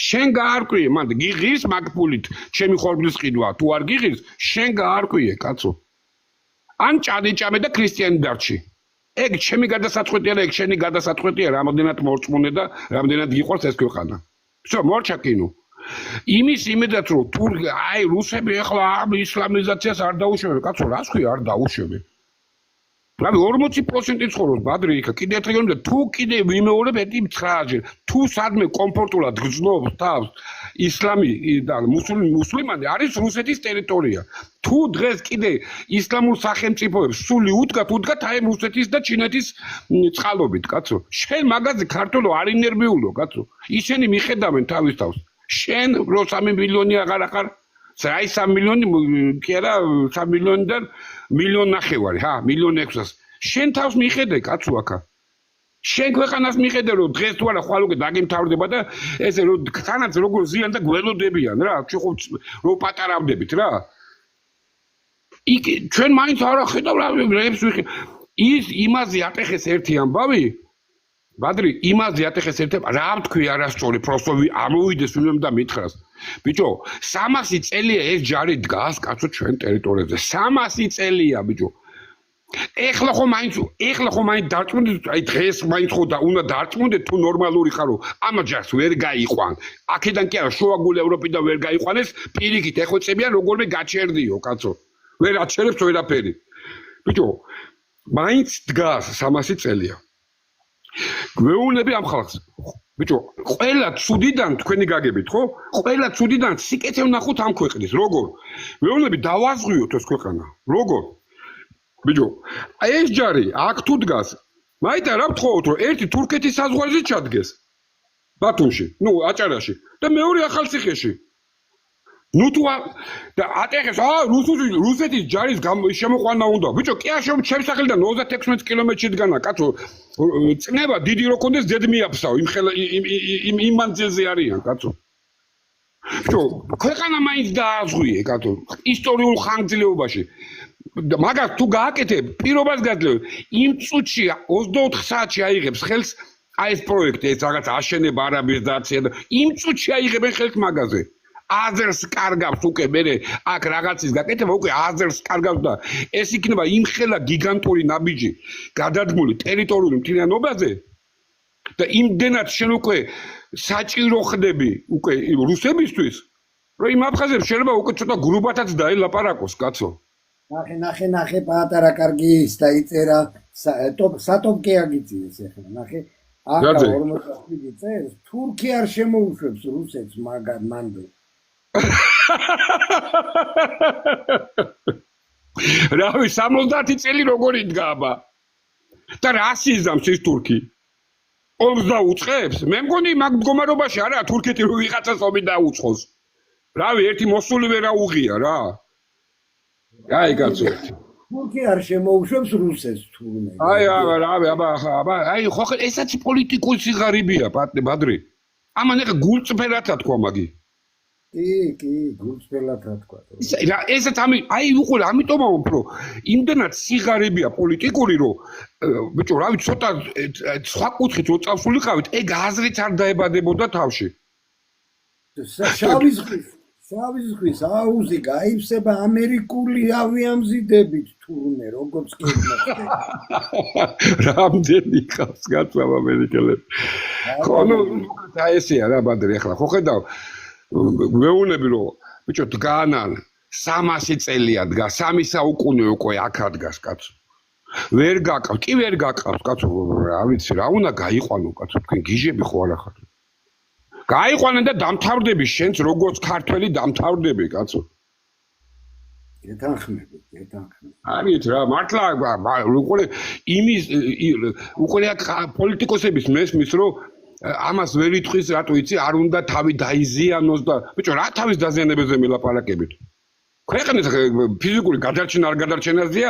A: შენ გაარკვიე მანდ გიღირს მაგ ფულით ჩემი ხორბლის ყიდვა თუ არ გიღირს შენ გაარკვიე კაცო ან ჭადიჭამე და ქრისტიანი დარჩი ეგ ჩემი გადასაწყვეტია და ეგ შენი გადასაწყვეტია რამდენად მორწმუნე და რამდენად გიყვარს ეს ქვეყანა всё მორჩაკინო იმის იმედად რომ თუ აი რუსები ახლა ისლამიზაციას არ დაუშვებენ კაცო რას ქვია არ დაუშვებენ რავი 40% ცხოვრობს ბადრი იქა კიდე ერთხელ გონდა თუ კიდე ვიმეორებ 9-ჯერ თუ სადმე კომფორტულად გრძნობს თავს ისლამი და მუსლიმანი არის რუსეთის ტერიტორია თუ დღეს კიდე ისლამურ სახელმწიფოებს სული უდგათ აი რუსეთის და ჩინეთის წყალობით კაცო შენ მაგაზე ქართულო არ ინერვიულო კაცო ისინი მიხედავენ თავის თავს შენ რო 3 მილიონი აღარ ახარ აი 3 მილიონი კი არა 3 მილიონიდან 1.5 მილიონი ჰა 1.6 შენ თავს მიხედე კაცო აქა შენ ქვეყანას მიხედე რომ დღეს თუ არა ხვალ უკვე დაგემთავრდება და ესე რომ თანაც როგორ ზიან და გველოდებიან რა რო პატარავდებით რა იქ ჩვენ მაინც არა ხედავ რა რებს ვიხე ის იმაზე ატეხეს ერთი ამბავი ბადრი იმაზე ატეხეს ერთად რა თქვი არასწორი просто ამოვიდეს ვინმე და მითხრას ბიჭო 300 წელია ეს ჯარი დგას კაცო ჩვენ ტერიტორიაზე 300 წელია ბიჭო ეხლა ხომ მაინც დარწმუნდით აი დღეს მაინც ხო და უნდა დარწმუნდეთ თუ ნორმალური ხარო ამ ჯარს ვერ გაიყვან აქედან კი არა შუაგულ ევროპიდან ვერ გაიყვანეს პირიქით ეხვეწებიან როგორმე გაჩერდიო კაცო ვერ აჩერებს ვერაფერი ბიჭო მაინც დგას 300 წელია გვეუბნები ამ ხალხს ბიჭო ყველა ცუდიდან თქვენი გაგებით ხო ყველა ცუდიდან სიკეთე ვნახოთ ამ ქვეყნის როგორ გვეუბნები დავაზღვიოთ ეს ქვეყანა როგორ ბიჭო აი ეს ჯარი აქ თუ დგას მაითა რა ვთხოვოთ რომ ერთი თურქეთის საზღვარზე ჩადგეს ბათუმში ნუ აჭარაში და მეორე ახალციხეში ნუ თუ და ატეხეს რუსეთის ჯარის შემოყვანა უნდა ბიჭო კი არ ჩემს სახელიდან 36 კილომეტრში დგანა კაცო წნება დიდი რო კონდეს დედმიაფსაო იმ მანძილზე არიან კაცო ბიჭო ქვეყანა მაინც დააზღვიე კაცო ისტორიულ ხანგრძლივობაში მაგას თუ გააკეთებ პირობას გაძლევ იმ წუთში 24 საათში აიღებს ხელს აი ეს პროექტი ეს რაღაც აშენება არაბიზაცია და იმ წუთში აიღებენ ხელს მაგაზე აზერს კარგავს უკვე მე აქ რაღაცის გაკეთება უკვე აზერს კარგავს და ეს იქნება იმ ხელა გიგანტური ნაბიჯი გადადგმული ტერიტორიული მთლიანობაზე და იმდენად შენ უკვე საჭირო ხდები უკვე რუსებისთვის რომ იმ აფხაზებს შეიძლება უკვე ცოტა გრუბათაც დაელაპარაკოს კაცო
B: ნახე პატარა კარგი ის დაიწერა სატოპკი აგიწიეს ახლა ნახე ახლა 47 წელს თურქი არ შემოუშვებს რუსეთს მანდ
A: რავი 70 წელი როგორ იდგა აბა და რას იზამს ის თურქი ომს დაუწყებს მე მგონი მაგ მდგომარეობაში არა თურქეთი რო ვიღაცას ომი დაუწყოს რავი ერთი მოსული ვერა უღია რა აი კაცო
B: თურქი არ შემოუშვებს რუსეთს თურმე
A: აი რავი აბა აი ხო ესაც პოლიტიკური სიღარიბეა ბადრი ამან ეხა გულწრფელათა თქვა მაგი
B: კი გულწრფელათა თქვა
A: ესაც აი უყურე ამიტომ უფრო იმდენად სიღარიბეა პოლიტიკური რომ ბიჭო რავი ცოტა სხვა კუთხით რო წავსულიყავით ეგ აზრით არ დაებადებოდა თავში
B: შავი ზღვის აუზი გაივსება ამერიკული ავიამზიდებით თურმე როგორც კი
A: რამდენი ხავს გაცვლა ამერიკელებს ხო ნუ და ესეა რა ბადრი ახლა ხო ხედავ გვეუბნები რომ ბიჭო დგანან 300 წელია დგა 3 საუკუნე უკვე აქ ადგას კაცო ვერ გაკავს კაცო რა ვიცი რა უნდა გაიყვანო კაცო თქვენ გიჟები ხო არა ხართ გაიყვანენ და დამთავრდები შენც როგორც ქართველი დამთავრდები კაცო
B: გეთანხმები
A: არით რა მართლა უყურე იმის უყურე პოლიტიკოსების მესმის რომ ამას ვერ იტყვის რატო იცი არ უნდა თავი დაიზიანოს და ბიჭო რა თავის დაზიანებაზე მელაპარაკებით ქვეყნის ფიზიკური გადარჩენა არ გადარჩენაზეა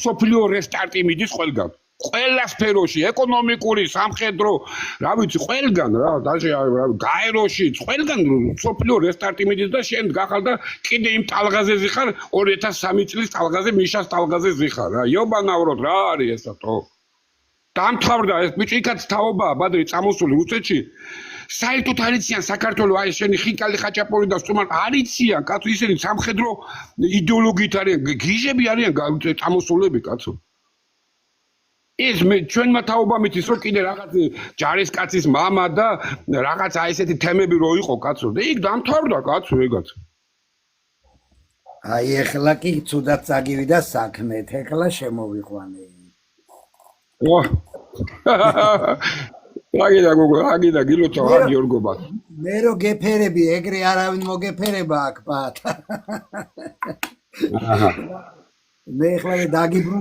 A: სოფლიო რესტარტი მიდის ყველგან ყველა სფეროში ეკონომიკური სამხედრო რა ვიცი ყველგან რა გაეროში ყველგან სოფლიო რესტარტი მიდის და შენ გახარ და კიდე იმ ტალღაზეზე ხარ 2003 წლის ტალღაზე მიშას ტალღაზეზე ხარ რა იობანავროდ რა არის ესათო დამთავრდა ეს ბიჭი იქაც თაობაა ბადრი წამოსული რუსეთში საერთოდ არიციან საქართველოს აი შენი ხიკალი ხაჭაპური და სტუმარ არიციან კაცო ისინი სამხედრო იდეოლოგიით არიან გიჟები არიან წამოსულები კაცო ეს მე ჩვენმა თაობამით ის რომ კიდე რაღაც ჯარისკაცის мама და რაღაც აი ესეთი თემები რო იყო კაცო და იქ დამთავრდა კაცო ეგაც
B: აი ეხლა კი ცუდად წაგივიდა საქმე ეხლა შემოვიყვანე
A: აგიდა გილოცავ არ გიორგობა
B: მე რო გეფერები ეგრე არავინ მოგეფერება აქ პატ მე ეხლა დაგიბრუნე